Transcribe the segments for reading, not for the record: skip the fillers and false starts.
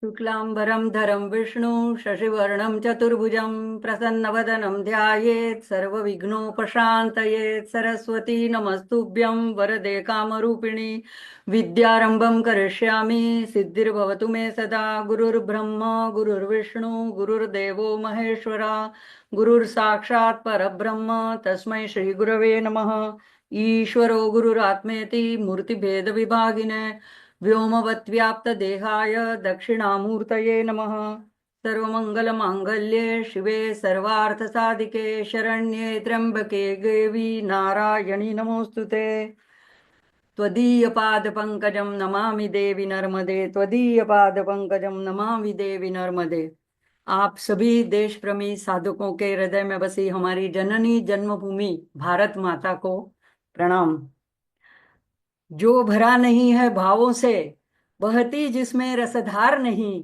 शुक्लांबरं धरं विष्णु शशिवर्णं चतुर्भुजं प्रसन्नवदनं ध्यायेत् सर्वविघ्नोपशान्तयेत्। सरस्वती नमस्तुभ्यं वरदे कामरूपिणी विद्यारंभं करिष्यामि सिद्धिर्भवतु मे सदा। गुरुर्ब्रह्मा गुरुर्विष्णु गुरुर्देवो महेश्वरा गुरुर्साक्षात् परब्रह्म तस्मै श्रीगुरवे नमः। ईश्वरो गुरुरात्मेति मूर्तिभेदविभागिने व्योमवद्व्याप्तदेहाय दक्षिणामूर्तये नमः। सर्वमङ्गलमाङ्गल्ये शिवे सर्वार्थसाधिके शरण्ये त्र्यम्बके देवी नारायणि नमोऽस्तुते। त्वदीयपादपङ्कजं नमामि देवी नर्मदे, त्वदीयपादपङ्कजं नमामि देवी नर्मदे। आप सभी देश प्रेमी साधकों के हृदय में बसी हमारी जननी जन्मभूमि भारत माता को प्रणाम। जो भरा नहीं है भावों से, बहती जिसमें रसधार नहीं,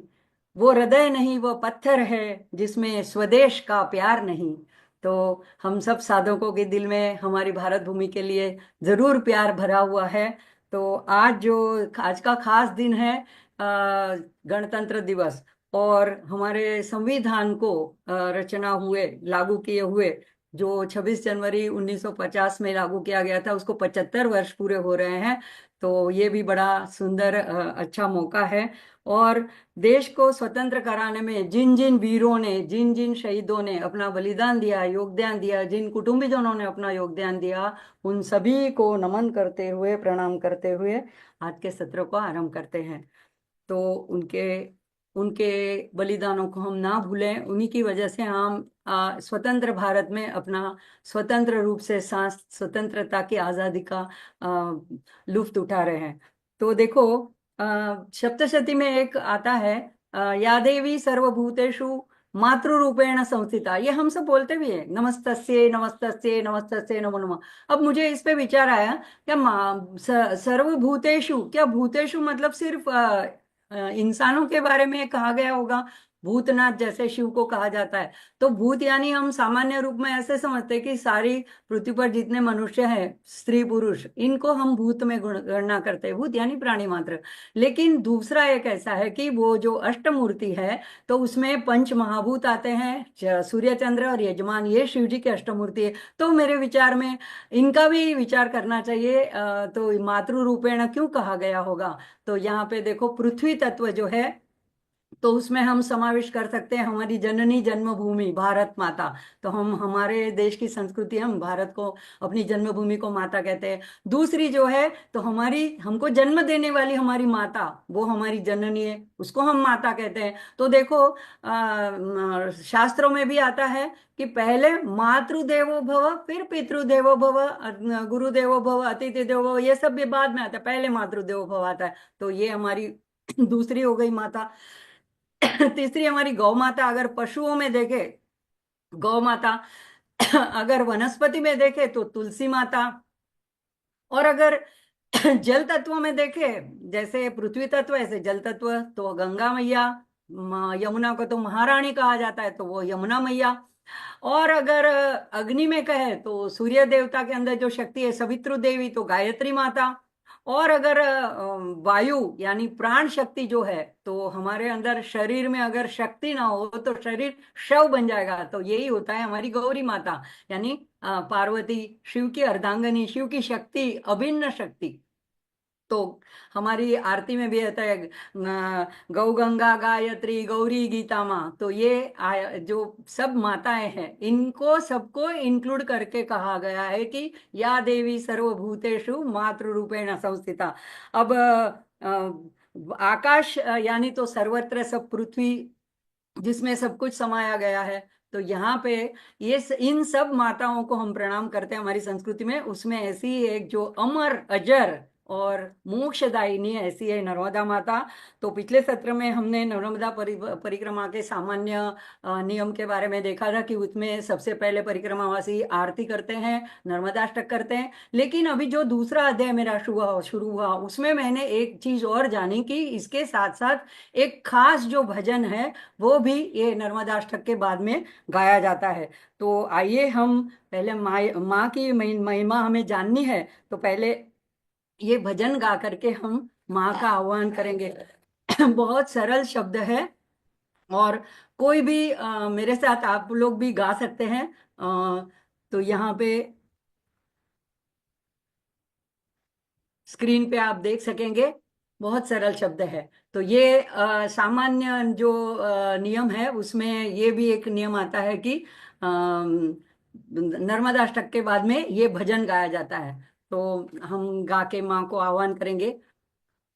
वो हृदय नहीं वो पत्थर है जिसमें स्वदेश का प्यार नहीं। तो हम सब साधकों के दिल में हमारी भारत भूमि के लिए जरूर प्यार भरा हुआ है। तो आज का खास दिन है, गणतंत्र दिवस। और हमारे संविधान को रचना हुए लागू किए हुए जो 26 जनवरी 1950 में लागू किया गया था, उसको 75 वर्ष पूरे हो रहे हैं। तो ये भी बड़ा सुंदर अच्छा मौका है। और देश को स्वतंत्र कराने में जिन जिन वीरों ने, जिन जिन शहीदों ने अपना बलिदान दिया, योगदान दिया, जिन कुटुंबीजनों ने अपना योगदान दिया, उन सभी को नमन करते हुए, प्रणाम करते हुए आज के सत्र को आरंभ करते हैं। तो उनके उनके बलिदानों को हम ना भूलें। उन्हीं की वजह से हम स्वतंत्र भारत में अपना स्वतंत्र रूप से सांस, स्वतंत्रता की आजादी का लुफ्त उठा रहे हैं। तो देखो, सप्तशती में एक आता है, या देवी सर्वभूतेषु मातृरूपेण संस्थिता। ये हम सब बोलते भी है, नमस्तस्ये नमस्तस्ये नमस्तस्ये नमो नमः। अब मुझे इस पे विचार आया, क्या सर्वभूतेषु, क्या भूतेषु मतलब सिर्फ इंसानों के बारे में कहा गया होगा? भूतनाथ जैसे शिव को कहा जाता है, तो भूत यानी हम सामान्य रूप में ऐसे समझते हैं कि सारी पृथ्वी पर जितने मनुष्य हैं, स्त्री पुरुष, इनको हम भूत में गणना करते हैं, भूत यानी प्राणी मात्र। लेकिन दूसरा एक ऐसा है कि वो जो अष्टमूर्ति है, तो उसमें पंच महाभूत आते हैं, सूर्य चंद्र और यजमान, ये शिव जी की अष्टमूर्ति है। तो मेरे विचार में इनका भी विचार करना चाहिए। तो मातृ रूपेण क्यों कहा गया होगा? तो यहाँ पे देखो, पृथ्वी तत्व जो है, तो उसमें हम समावेश कर सकते हैं हमारी जननी जन्मभूमि भारत माता। तो हम, हमारे देश की संस्कृति, हम भारत को, अपनी जन्मभूमि को माता कहते हैं। दूसरी जो है, तो हमारी, हमको जन्म देने वाली हमारी माता, वो हमारी जननी है, उसको हम माता कहते हैं। तो देखो, शास्त्रों में भी आता है कि पहले मातृदेवो भव, फिर पितृदेवो भव, गुरुदेवो भव, अतिथि देवो भव, ये सब भी बाद में आता है, पहले मातृदेवो भव आता है। तो ये हमारी दूसरी हो गई माता। तीसरी हमारी गौ माता। अगर पशुओं में देखे, गौ माता। अगर वनस्पति में देखे तो तुलसी माता। और अगर जल तत्व में देखे, जैसे पृथ्वी तत्व ऐसे जल तत्व, तो गंगा मैया। यमुना को तो महारानी कहा जाता है, तो वो यमुना मैया। और अगर अग्नि में कहे तो सूर्य देवता के अंदर जो शक्ति है सवित्रु देवी, तो गायत्री माता। और अगर वायु यानी प्राण शक्ति जो है, तो हमारे अंदर शरीर में अगर शक्ति ना हो तो शरीर शव बन जाएगा, तो यही होता है हमारी गौरी माता, यानी पार्वती, शिव की अर्धांगनी, शिव की शक्ति, अभिन्न शक्ति। तो हमारी आरती में भी रहता है, गौ गंगा गायत्री गौरी गीता माँ। तो ये जो सब माताएं हैं, इनको सबको इंक्लूड करके कहा गया है कि या देवी सर्वभूतेषु मातृ रूपेण संस्थिता। अब आकाश यानी तो सर्वत्र, सब पृथ्वी जिसमें सब कुछ समाया गया है। तो यहाँ पे इन सब माताओं को हम प्रणाम करते हैं हमारी संस्कृति में। उसमें ऐसी एक जो अमर अजर और मोक्षदायिनी ऐसी है नर्मदा माता। तो पिछले सत्र में हमने नर्मदा परिक्रमा के सामान्य नियम के बारे में देखा था कि उसमें सबसे पहले परिक्रमावासी आरती करते हैं, नर्मदाष्टक करते हैं। लेकिन अभी जो दूसरा अध्याय मेरा शुरू हुआ, उसमें मैंने एक चीज और जानी कि इसके साथ साथ एक खास जो भजन है, वो भी ये नर्मदाष्टक के बाद में गाया जाता है। तो आइए हम पहले माँ की महिमा हमें जाननी है, तो पहले ये भजन गा करके हम माँ का आह्वान करेंगे। बहुत सरल शब्द है। और कोई भी मेरे साथ आप लोग भी गा सकते हैं। तो यहाँ पे स्क्रीन पे आप देख सकेंगे, बहुत सरल शब्द है। तो ये सामान्य जो नियम है उसमें ये भी एक नियम आता है कि नर्मदा अष्टक के बाद में ये भजन गाया जाता है। तो हम गा के माँ को आह्वान करेंगे।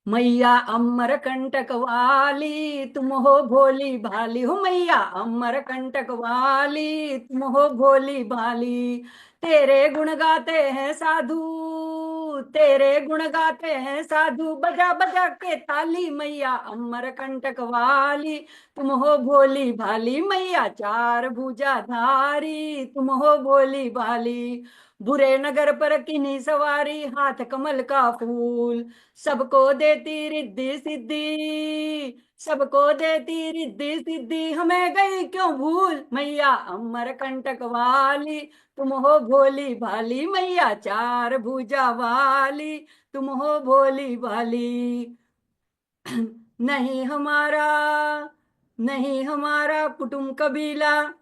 मैया अमर कंटक वाली तुम हो भोली भाली, हो मैया अमर कंटक वाली तुम हो भोली भाली। तेरे गुण गाते हैं साधु, तेरे गुण गाते हैं साधु, बजा बजा के ताली। मैया अमर कंटक वाली तुम हो भोली भाली, मैया चार भुजा धारी तुम हो भोली भाली। बुरे नगर पर किन्हीं सवारी, हाथ कमल का फूल, सबको देती रिद्धि सिद्धि, सबको देती रिद्धि सिद्धि, हमें गई क्यों भूल। मैया अमर कंटक वाली तुम हो भोली भाली, मैया चार भुजा वाली तुम हो भोली भाली। नहीं हमारा, नहीं हमारा कुटुंब कबीला,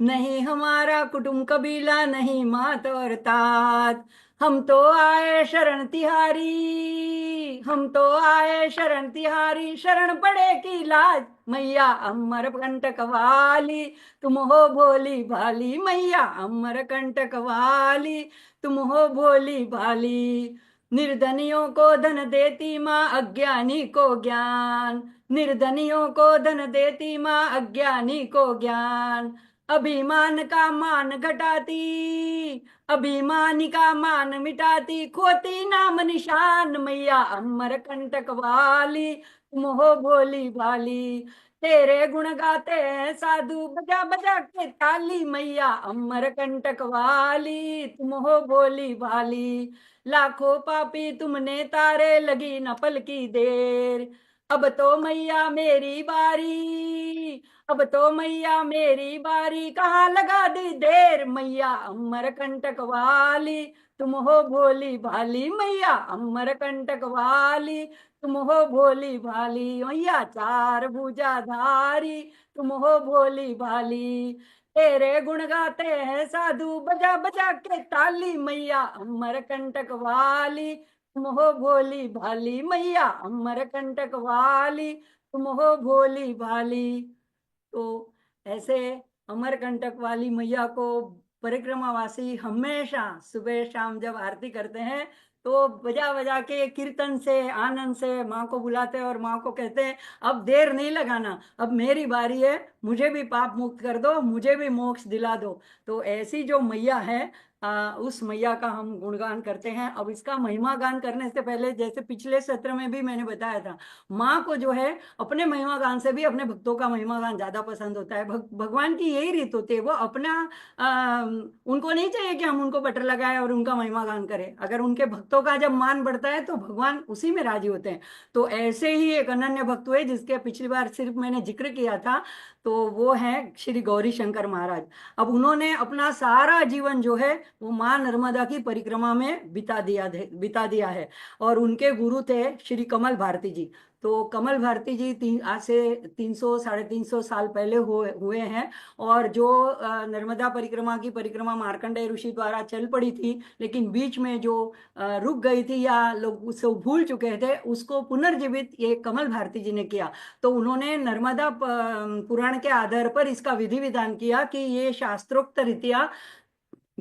नहीं हमारा कुटुंब कबीला, नहीं मात और तात, हम तो आए शरण तिहारी, हम तो आए शरण तिहारी, शरण पड़े की लाज। मैया अमर कंटक वाली तुम हो भोली भाली, मैया अमर कंटक वाली तुम हो भोली भाली। निर्धनियों को धन देती माँ, अज्ञानी को ज्ञान, निर्धनियों को धन देती माँ, अज्ञानी को ज्ञान। अभिमान का मान घटाती, अभिमानी का मान मिटाती, खोती नाम निशान। मैया अमर कंटक वाली तुम हो भोली भाली। तेरे गुण गाते हैं साधु, बजा बजा के ताली। मैया अमर कंटक वाली तुम हो भोली भाली। लाखों पापी तुमने तारे, लगी न पल की देर, अब तो मैया मेरी बारी, अब तो मैया मेरी बारी, कहाँ लगा दी देर। मैया अमर कंटक वाली तुम हो भोली भाली, मैया अमर कंटक वाली तुम हो भोली भाली। मैया चार भुजा धारी तुम हो भोली भाली। तेरे गुण गाते हैं साधु, बजा बजा के ताली। मैया अमर कंटक वाली तुम हो भोली भाली, मैया अमर कंटक वाली तुम हो भोली भाली। तो ऐसे अमरकंटक वाली मैया को परिक्रमावासी हमेशा सुबह शाम जब आरती करते हैं तो बजा बजा के कीर्तन से आनंद से माँ को बुलाते हैं और माँ को कहते हैं अब देर नहीं लगाना, अब मेरी बारी है, मुझे भी पाप मुक्त कर दो, मुझे भी मोक्ष दिला दो। तो ऐसी जो मैया है उस मैया का हम गुणगान करते हैं। अब इसका महिमा गान करने से पहले, जैसे पिछले सत्र में भी मैंने बताया था, माँ को जो है अपने महिमा गान से भी अपने भक्तों का महिमा गान ज्यादा पसंद होता है। भगवान की यही रीत होती है, वो अपना उनको नहीं चाहिए कि हम उनको बटर लगाएं और उनका महिमा गान करें। अगर उनके भक्तों का जब मान बढ़ता है तो भगवान उसी में राजी होते हैं। तो ऐसे ही एक अनन्य भक्त हुए जिसके पिछली बार सिर्फ मैंने जिक्र किया था, तो वो है श्री गौरी शंकर महाराज। अब उन्होंने अपना सारा जीवन जो है वो माँ नर्मदा की परिक्रमा में बिता दिया है। और उनके गुरु थे श्री कमल भारती जी। तो कमल भारती जी आज से 300 350 साल पहले हुए हैं। और जो नर्मदा परिक्रमा की परिक्रमा मार्कंडेय ऋषि द्वारा चल पड़ी थी, लेकिन बीच में जो रुक गई थी या लोग उसको भूल चुके थे, उसको पुनर्जीवित ये कमल भारती जी ने किया। तो उन्होंने नर्मदा पुराण के आधार पर इसका विधि विधान किया कि ये शास्त्रोक्त रीतियां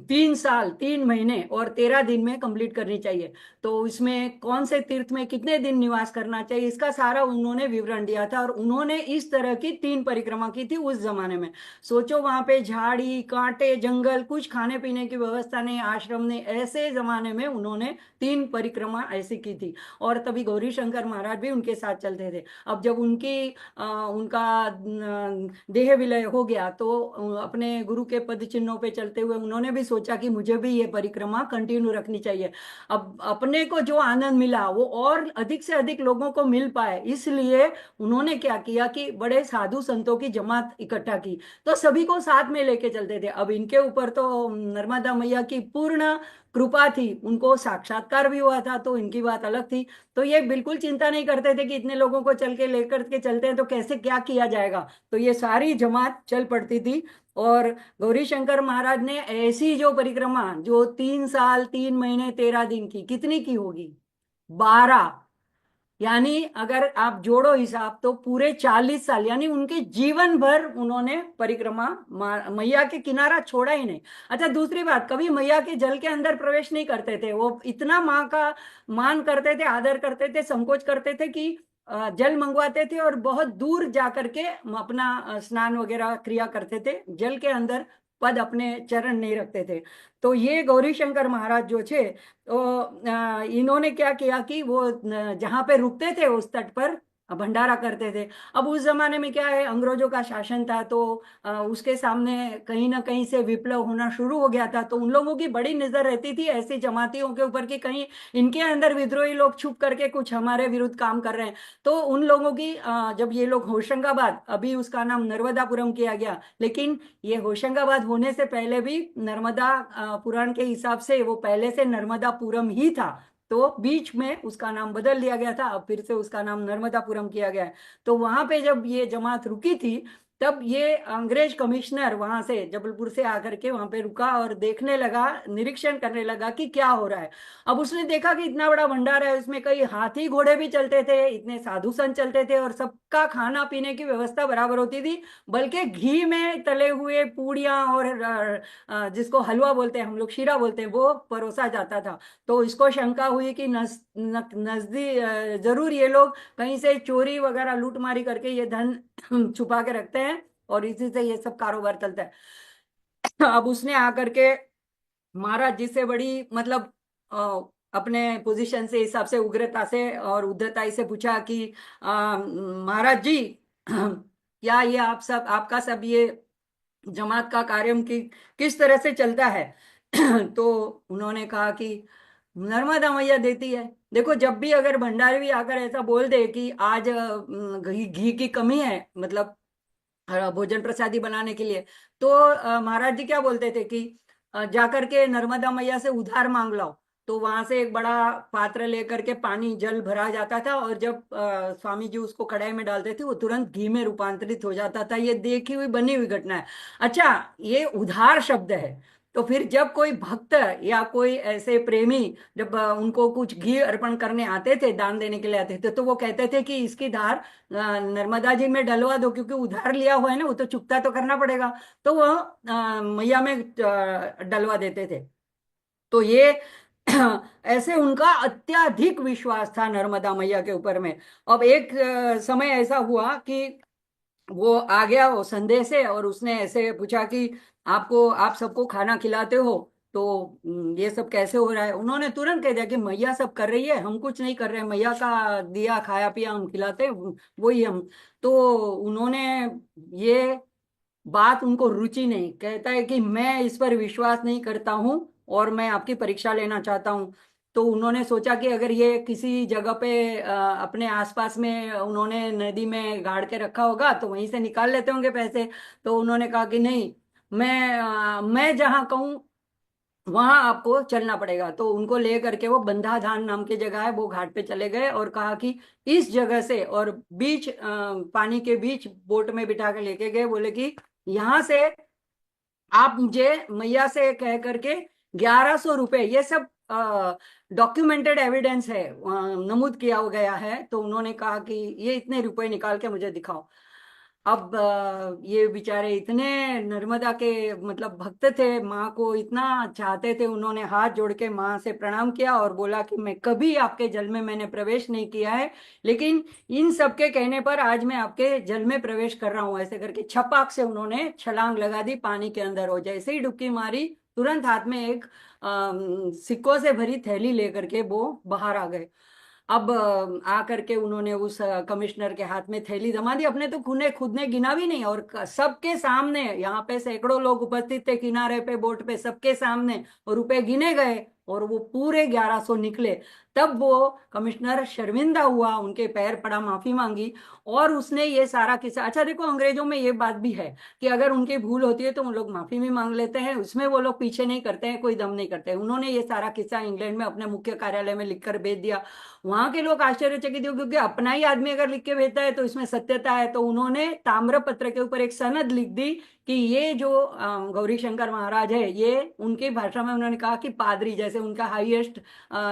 3 साल 3 महीने और 13 दिन में कंप्लीट करनी चाहिए। तो इसमें कौन से तीर्थ में कितने दिन निवास करना चाहिए, इसका सारा उन्होंने विवरण दिया था। और उन्होंने इस तरह की 3 परिक्रमा की थी उस जमाने में। सोचो वहां पे झाड़ी कांटे जंगल, कुछ खाने पीने की व्यवस्था नहीं, आश्रम ने, ऐसे जमाने में उन्होंने 3 परिक्रमा ऐसी की थी। और तभी गौरी शंकर महाराज भी उनके साथ चलते थे। अब जब उनका देह विलय हो गया तो अपने गुरु के पद चिन्हों पे चलते हुए उन्होंने भी सोचा कि मुझे भी ये परिक्रमा कंटिन्यू रखनी चाहिए। अब अपने को जो आनंद मिला वो और अधिक से अधिक लोगों को मिल पाए, इसलिए उन्होंने क्या किया कि बड़े साधु संतों की जमात इकट्ठा की, तो सभी को साथ में लेके चलते थे। अब इनके ऊपर तो नर्मदा मैया की पूर्ण कृपा थी, उनको साक्षात्कार भी हुआ था, तो इनकी बात अलग थी। तो ये बिल्कुल चिंता नहीं करते थे कि इतने लोगों को चल के लेकर के चलते हैं तो कैसे क्या किया जाएगा। तो ये सारी जमात चल पड़ती थी। और गौरी शंकर महाराज ने ऐसी जो परिक्रमा, जो 3 साल 3 महीने 13 दिन की, कितनी की होगी? 12। यानी अगर आप जोड़ो हिसाब तो पूरे 40 साल, यानी उनके जीवन भर उन्होंने परिक्रमा, मैया के किनारा छोड़ा ही नहीं। अच्छा, दूसरी बात, कभी मैया के जल के अंदर प्रवेश नहीं करते थे। वो इतना माँ का मान करते थे, आदर करते थे, संकोच करते थे कि जल मंगवाते थे और बहुत दूर जा करके अपना स्नान वगैरह क्रिया करते थे, जल के अंदर पद अपने चरण नहीं रखते थे। तो ये गौरी शंकर महाराज जो थे, तो इन्होंने क्या किया कि वो जहाँ पे रुकते थे उस तट पर भंडारा करते थे। अब उस जमाने में क्या है, अंग्रेजों का शासन था, तो उसके सामने कहीं ना कहीं से विप्लव होना शुरू हो गया था। तो उन लोगों की बड़ी नजर रहती थी ऐसी जमातियों के ऊपर कि कहीं इनके अंदर विद्रोही लोग छुप करके कुछ हमारे विरुद्ध काम कर रहे हैं। तो उन लोगों की जब ये लोग होशंगाबाद, अभी उसका नाम नर्मदापुरम किया गया, लेकिन ये होशंगाबाद होने से पहले भी नर्मदा पुराण के हिसाब से वो पहले से नर्मदापुरम ही था। तो बीच में उसका नाम बदल दिया गया था, अब फिर से उसका नाम नर्मदापुरम किया गया है। तो वहां पे जब ये जमात रुकी थी, तब ये अंग्रेज कमिश्नर वहां से जबलपुर से आकर के वहां पे रुका और देखने लगा, निरीक्षण करने लगा कि क्या हो रहा है। अब उसने देखा कि इतना बड़ा भंडार है, उसमें कई हाथी घोड़े भी चलते थे, इतने साधु संत चलते थे और सबका खाना पीने की व्यवस्था बराबर होती थी। बल्कि घी में तले हुए पूड़ियाँ और जिसको हलवा बोलते हैं हम लोग, शीरा बोलते हैं, वो परोसा जाता था। तो इसको शंका हुई कि नजदीक जरूर ये लोग कहीं से चोरी वगैरह लूटमारी करके ये धन छुपा के रखते हैं और इसी से ये सब कारोबार चलता है। अब उसने आकर के महाराज जी से बड़ी मतलब अपने पोजीशन से हिसाब से उग्रता से और उद्धताई से पूछा कि महाराज जी, क्या ये आप सब, आपका सब ये जमात का कार्य की किस तरह से चलता है? तो उन्होंने कहा कि नर्मदा मैया देती है। देखो, जब भी अगर भंडारी भी आकर ऐसा बोल दे कि आज घी घी की कमी है, मतलब भोजन प्रसादी बनाने के लिए, तो महाराज जी क्या बोलते थे कि जाकर के नर्मदा मैया से उधार मांग लाओ। तो वहां से एक बड़ा पात्र लेकर के पानी जल भरा जाता था और जब स्वामी जी उसको कढ़ाई में डालते थे वो तुरंत घी में रूपांतरित हो जाता था। ये देखी हुई बनी हुई घटना है। अच्छा, ये उधार शब्द है। तो फिर जब कोई भक्त या कोई ऐसे प्रेमी, जब उनको कुछ घी अर्पण करने आते थे, दान देने के लिए आते थे, तो वो कहते थे कि इसकी धार नर्मदा जी में डलवा दो, क्योंकि उधार लिया हुआ है ना, वो तो चुकता तो करना पड़ेगा। तो वो मैया में डलवा देते थे। तो ये ऐसे उनका अत्यधिक विश्वास था नर्मदा मैया के ऊपर में। अब एक समय ऐसा हुआ कि वो आ गया वो संदेह से और उसने ऐसे पूछा कि आपको, आप सबको खाना खिलाते हो, तो ये सब कैसे हो रहा है? उन्होंने तुरंत कह दिया कि मैया सब कर रही है, हम कुछ नहीं कर रहे हैं, मैया का दिया खाया पिया हम खिलाते हैं, वही हम। तो उन्होंने ये बात, उनको रुचि नहीं, कहता है कि मैं इस पर विश्वास नहीं करता हूँ और मैं आपकी परीक्षा लेना चाहता हूँ। तो उन्होंने सोचा कि अगर ये किसी जगह पे अपने आसपास में उन्होंने नदी में गाड़ के रखा होगा तो वहीं से निकाल लेते होंगे पैसे। तो उन्होंने कहा कि नहीं, मैं जहाँ कहूँ वहां आपको चलना पड़ेगा। तो उनको ले करके वो बंधा धान नाम की जगह है, वो घाट पे चले गए और कहा कि इस जगह से, और बीच पानी के बीच बोट में बिठा के लेके गए, बोले कि यहाँ से आप मुझे मैया से कह करके 1100 रुपये, ये सब डॉक्यूमेंटेड एविडेंस है, नमूद किया गया है। तो उन्होंने कहा कि ये इतने रुपए निकाल के मुझे दिखाओ। अब ये बेचारे इतने नर्मदा के मतलब भक्त थे, माँ को इतना चाहते थे, उन्होंने हाथ जोड़ के माँ से प्रणाम किया और बोला कि मैं कभी आपके जल में मैंने प्रवेश नहीं किया है, लेकिन इन सबके कहने पर आज मैं आपके जल में प्रवेश कर रहा हूँ। ऐसे करके छपाक से उन्होंने छलांग लगा दी पानी के अंदर। हो जैसे ही डुबकी मारी, तुरंत हाथ में एक सिक्कों से भरी थैली लेकर के वो बाहर आ गए। अब आ करके उन्होंने उस कमिश्नर के हाथ में थैली थमा दी। अपने तो खुद ने गिना भी नहीं, और सबके सामने, यहाँ पे सैकड़ों लोग उपस्थित थे किनारे पे, बोट पे, सबके सामने रुपए गिने गए और वो पूरे 1100 निकले, तब वो कमिश्नर शर्मिंदा हुआ, उनके पैर पड़ा, माफी मांगी, और उसने ये सारा किस्सा। अच्छा देखो, अंग्रेजों में ये बात भी है कि अगर उनकी भूल होती है तो उन लोग माफी भी मांग लेते हैं, उसमें वो लोग पीछे नहीं करते हैं, कोई दम नहीं करते हैं। उन्होंने ये सारा किस्सा इंग्लैंड में अपने मुख्य कार्यालय में लिखकर भेज दिया। वहां के लोग आश्चर्यचकित हुए, क्योंकि अपना ही आदमी अगर लिख के भेजता है तो इसमें सत्यता है। तो उन्होंने ताम्रपत्र के ऊपर एक सनद लिख दी कि ये जो गौरी शंकर महाराज है, ये उनकी भाषा में उन्होंने कहा कि पादरी, जैसे उनका हाईएस्ट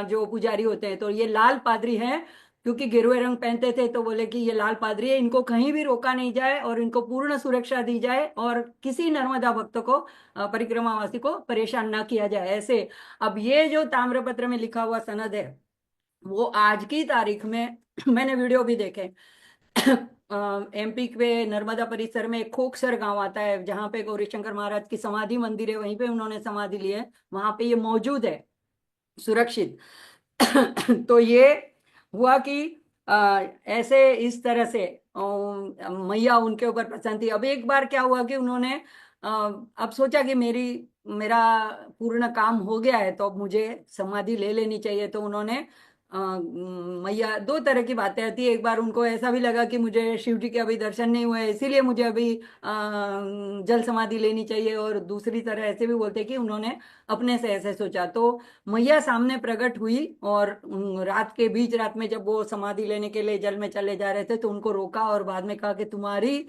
जो पुजारी होते हैं, तो ये लाल पादरी है, क्योंकि गेरुए रंग पहनते थे, तो बोले कि ये लाल पादरी है, इनको कहीं भी रोका नहीं जाए और इनको पूर्ण सुरक्षा दी जाए और किसी नर्मदा भक्त को, परिक्रमावासी को परेशान ना किया जाए, ऐसे। अब ये जो ताम्रपत्र में लिखा हुआ सनद है, वो आज की तारीख में मैंने वीडियो भी देखे। एमपी के नर्मदा परिसर में एक खोकसर गांव आता है, जहां पे गौरी शंकर महाराज की समाधि मंदिर है, वहीं पे उन्होंने समाधि ली है, वहां पे ये मौजूद है, सुरक्षित। तो ये हुआ कि ऐसे इस तरह से मैया उनके ऊपर प्रसन्न थी। अब एक बार क्या हुआ कि उन्होंने अब सोचा कि मेरा पूर्ण काम हो गया है, तो अब मुझे समाधि ले लेनी चाहिए। तो उन्होंने मैया, दो तरह की बातें आती है, एक बार उनको ऐसा भी लगा कि मुझे शिव जी के अभी दर्शन नहीं हुए, इसीलिए मुझे अभी जल समाधि लेनी चाहिए, और दूसरी तरह ऐसे भी बोलते हैं कि उन्होंने अपने से ऐसे सोचा। तो मैया सामने प्रकट हुई, और रात के बीच रात में जब वो समाधि लेने के लिए जल में चले जा रहे थे, तो उनको रोका और बाद में कहा कि तुम्हारी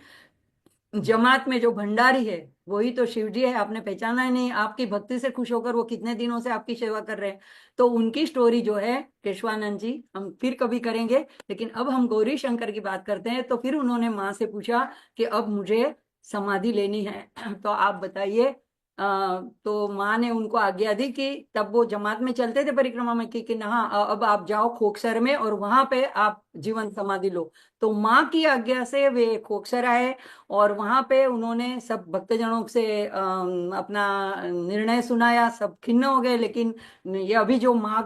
जमात में जो भंडारी है वही तो शिव जी है, आपने पहचाना ही नहीं, आपकी भक्ति से खुश होकर वो कितने दिनों से आपकी सेवा कर रहे हैं। तो उनकी स्टोरी जो है केशवानंद जी, हम फिर कभी करेंगे, लेकिन अब हम गौरी शंकर की बात करते हैं। तो फिर उन्होंने माँ से पूछा कि अब मुझे समाधि लेनी है, तो आप बताइए। तो माँ ने उनको आज्ञा दी कि तब वो जमात में चलते थे परिक्रमा में, कि हाँ अब आप जाओ खोकसर में और वहां पे आप जीवन समाधि लो। तो माँ की आज्ञा से वे खोकसर आए, और वहां पे उन्होंने सब भक्तजनों से अपना निर्णय सुनाया, सब खिन्न हो गए। लेकिन ये अभी जो माघ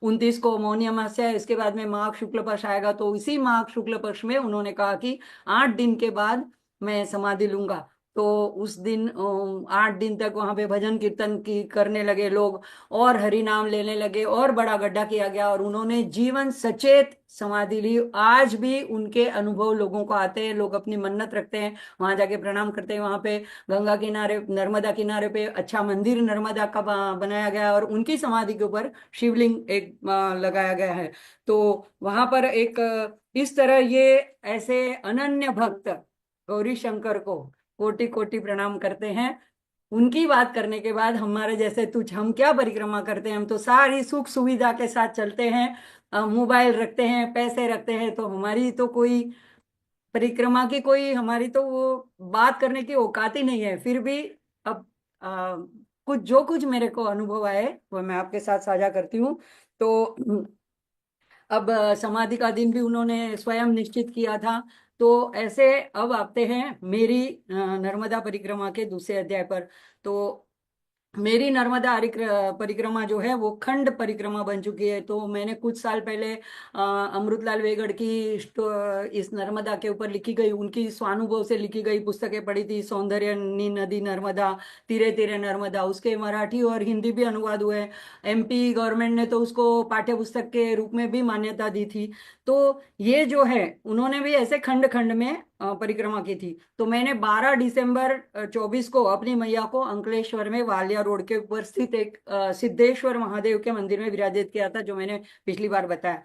29 को मौनी अमावस्या है, इसके बाद में माघ शुक्ल पक्ष आएगा, तो इसी माघ शुक्ल पक्ष में उन्होंने कहा कि 8 दिन के बाद मैं समाधि लूंगा। तो उस दिन 8 दिन तक वहां पे भजन कीर्तन की करने लगे लोग, और हरि नाम लेने लगे, और बड़ा गड्ढा किया गया, और उन्होंने जीवन सचेत समाधि ली। आज भी उनके अनुभव लोगों को आते हैं, लोग अपनी मन्नत रखते हैं, वहां जाके प्रणाम करते हैं। वहां पे गंगा किनारे, नर्मदा किनारे पे अच्छा मंदिर नर्मदा का बनाया गया है, और उनकी समाधि के ऊपर शिवलिंग एक लगाया गया है। तो वहां पर एक इस तरह ये ऐसे अनन्य भक्त गौरी शंकर को कोटि कोटि प्रणाम करते हैं। उनकी बात करने के बाद हमारे जैसे तुझ, हम क्या परिक्रमा करते हैं, हम तो सारी सुख सुविधा के साथ चलते हैं, मोबाइल रखते हैं, पैसे रखते हैं, तो हमारी तो कोई परिक्रमा की, कोई हमारी तो वो बात करने की औकात ही नहीं है। फिर भी अब कुछ जो कुछ मेरे को अनुभव आए वो मैं आपके साथ साझा करती हूँ। तो अब समाधि का दिन भी उन्होंने स्वयं निश्चित किया था। तो ऐसे अब आते हैं मेरी नर्मदा परिक्रमा के दूसरे अध्याय पर। तो मेरी नर्मदा परिक्रमा जो है वो खंड परिक्रमा बन चुकी है। तो मैंने कुछ साल पहले अमृतलाल वेगड़ की इस नर्मदा के ऊपर लिखी गई, उनकी स्वानुभव से लिखी गई पुस्तकें पढ़ी थी, सौंदर्य नी नदी नर्मदा, तीरे तीरे नर्मदा, उसके मराठी और हिंदी भी अनुवाद हुए। एमपी गवर्नमेंट ने तो उसको पाठ्य पुस्तक के रूप में भी मान्यता दी थी। तो ये जो है उन्होंने भी ऐसे खंड खंड में परिक्रमा की थी। तो मैंने 12 दिसंबर 24 को अपनी मैया को अंकलेश्वर में वालिया रोड के ऊपर स्थित एक सिद्धेश्वर महादेव के मंदिर में विराजित किया था, जो मैंने पिछली बार बताया।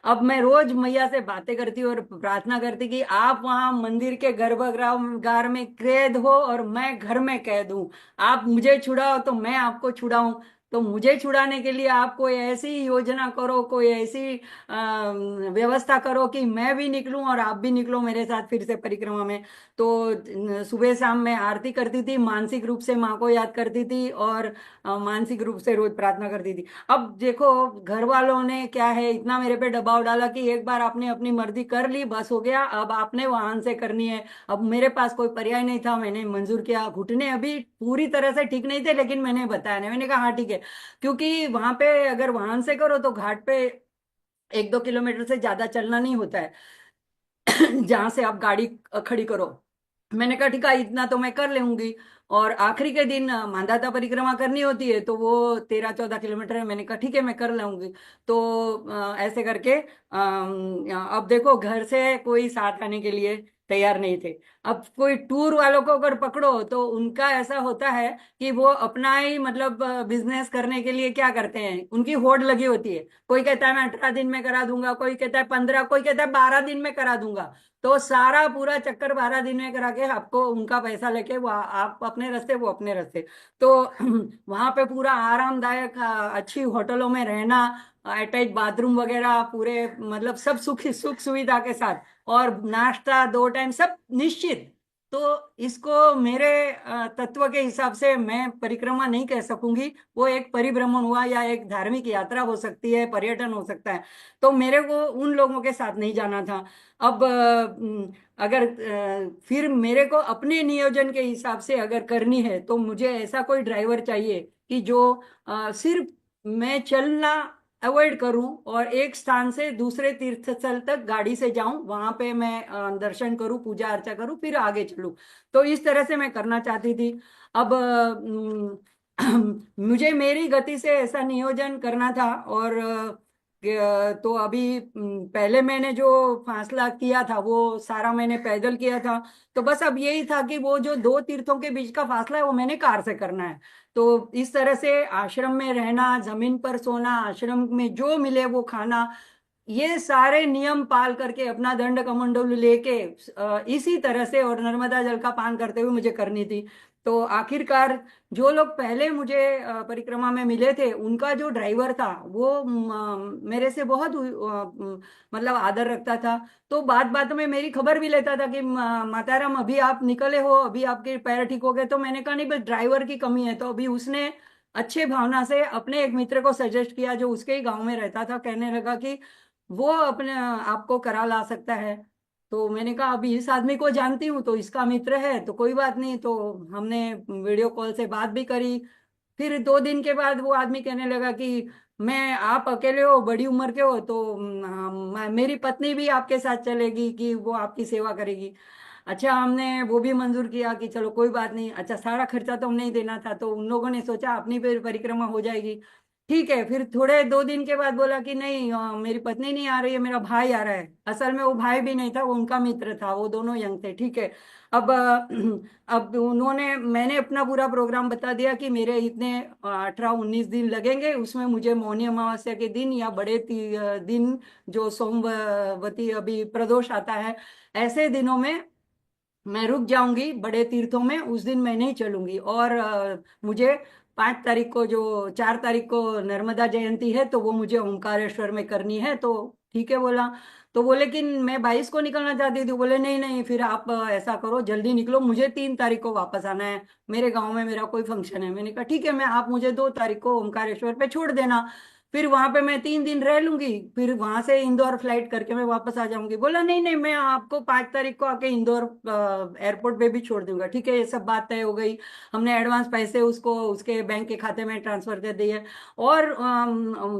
अब मैं रोज मैया से बातें करती और प्रार्थना करती कि आप वहां मंदिर के गर्भगृह में कैद हो और मैं घर में कैद हूं, आप मुझे छुड़ाओ तो मैं आपको छुड़ाऊं। तो मुझे छुड़ाने के लिए आप कोई ऐसी योजना करो, कोई ऐसी व्यवस्था करो कि मैं भी निकलूं और आप भी निकलो मेरे साथ फिर से परिक्रमा में। तो सुबह शाम मैं आरती करती थी, मानसिक रूप से माँ को याद करती थी, और मानसिक रूप से रोज प्रार्थना करती थी। अब देखो, घर वालों ने क्या है, इतना मेरे पे दबाव डाला कि एक बार आपने अपनी मर्जी कर ली, बस हो गया, अब आपने वाहन से करनी है। अब मेरे पास कोई पर्याय नहीं था, मैंने मंजूर किया। घुटने अभी पूरी तरह से ठीक नहीं थे, लेकिन मैंने बताया नहीं, मैंने कहा हाँ ठीक है, क्योंकि वहां पे अगर वाहन से करो तो घाट पे 1-2 किलोमीटर से ज्यादा चलना नहीं होता है जहां से आप गाड़ी खड़ी करो। मैंने कहा ठीक है, इतना तो मैं कर लूंगी। और आखिरी के दिन मांधाता परिक्रमा करनी होती है, तो वो 13-14 किलोमीटर है। मैंने कहा ठीक है, मैं कर लूंगी। तो ऐसे करके अब देखो, घर से कोई साथ आने के लिए तैयार नहीं थे। अब कोई टूर वालों को अगर पकड़ो तो उनका ऐसा होता है कि वो अपना ही मतलब बिजनेस करने के लिए क्या करते हैं, उनकी होड़ लगी होती है। कोई कहता है मैं 18 दिन में करा दूंगा, कोई कहता है 15, कोई कहता है 12 दिन में करा दूंगा। तो सारा पूरा चक्कर 12 दिन में करा के आपको उनका पैसा लेके वो आप अपने रास्ते, वो अपने रास्ते। तो वहां पे पूरा आरामदायक अच्छी होटलों में रहना, अटैच बाथरूम वगैरह पूरे, मतलब सब सुख सुविधा के साथ, और नाश्ता 2 टाइम सब निश्चित। तो इसको मेरे तत्व के हिसाब से मैं परिक्रमा नहीं कह सकूंगी। वो एक परिभ्रमण हुआ या एक धार्मिक यात्रा हो सकती है, पर्यटन हो सकता है। तो मेरे को उन लोगों के साथ नहीं जाना था। अब अगर फिर मेरे को अपने नियोजन के हिसाब से अगर करनी है, तो मुझे ऐसा कोई ड्राइवर चाहिए कि जो सिर्फ मैं चलना अवॉइड करूं और एक स्थान से दूसरे तीर्थ स्थल तक गाड़ी से जाऊं, वहां पे मैं दर्शन करूं, पूजा अर्चा करूं, फिर आगे चलूं। तो इस तरह से मैं करना चाहती थी। अब मुझे मेरी गति से ऐसा नियोजन करना था। और तो अभी पहले मैंने जो फासला किया था वो सारा मैंने पैदल किया था। तो बस अब यही था कि वो जो 2 तीर्थों के बीच का फासला है वो मैंने कार से करना है। तो इस तरह से आश्रम में रहना, जमीन पर सोना, आश्रम में जो मिले वो खाना, ये सारे नियम पाल करके अपना दंड कमंडल लेके इसी तरह से और नर्मदा जल का पान करते हुए मुझे करनी थी। तो आखिरकार जो लोग पहले मुझे परिक्रमा में मिले थे, उनका जो ड्राइवर था वो मेरे से बहुत मतलब आदर रखता था। तो बात बात में मेरी खबर भी लेता था कि माताराम अभी आप निकले हो, अभी आपके पैर ठीक हो गए। तो मैंने कहा नहीं, बस ड्राइवर की कमी है। तो अभी उसने अच्छे भावना से अपने एक मित्र को सजेस्ट किया जो उसके ही गांव में रहता था, कहने लगा कि वो अपने आपको करा ला सकता है। तो मैंने कहा अभी इस आदमी को जानती हूँ, तो इसका मित्र है तो कोई बात नहीं। तो हमने वीडियो कॉल से बात भी करी। फिर 2 दिन के बाद वो आदमी कहने लगा कि मैं, आप अकेले हो, बड़ी उम्र के हो, तो मेरी पत्नी भी आपके साथ चलेगी कि वो आपकी सेवा करेगी। अच्छा, हमने वो भी मंजूर किया कि चलो कोई बात नहीं। अच्छा, सारा खर्चा तो हमने ही देना था, तो उन लोगों ने सोचा अपनी भी परिक्रमा हो जाएगी। ठीक है, फिर थोड़े 2 दिन के बाद बोला कि नहीं, मेरी पत्नी नहीं आ रही है, मेरा भाई आ रहा है। असल में वो भाई भी नहीं था, वो उनका मित्र था, वो दोनों यंग थे। ठीक है। अब अब उन्होंने, मैंने अपना पूरा प्रोग्राम बता दिया कि मेरे इतने 18-19 दिन लगेंगे, उसमें मुझे मौनी अमावस्या के दिन या बड़े दिन, जो सोमवती अभी प्रदोष आता है, ऐसे दिनों में मैं रुक जाऊंगी बड़े तीर्थों में। उस दिन मैं नहीं चलूंगी। और मुझे 5 तारीख को, जो 4 तारीख को नर्मदा जयंती है, तो वो मुझे ओमकारेश्वर में करनी है। तो ठीक है बोला। तो बोले कि मैं 22 को निकलना चाहती थी। बोले नहीं नहीं, फिर आप ऐसा करो, जल्दी निकलो, मुझे 3 तारीख को वापस आना है, मेरे गांव में मेरा कोई फंक्शन है। मैंने कहा ठीक है, मैं, आप मुझे 2 तारीख को ओमकारेश्वर पे छोड़ देना, फिर वहां पे मैं 3 दिन रह लूंगी, फिर वहां से इंदौर फ्लाइट करके मैं वापस आ जाऊंगी। बोला नहीं नहीं, मैं आपको 5 तारीख को आके इंदौर एयरपोर्ट पे भी छोड़ दूंगा। ठीक है, ये सब बात तय हो गई। हमने एडवांस पैसे उसको उसके बैंक के खाते में ट्रांसफर कर दिए। और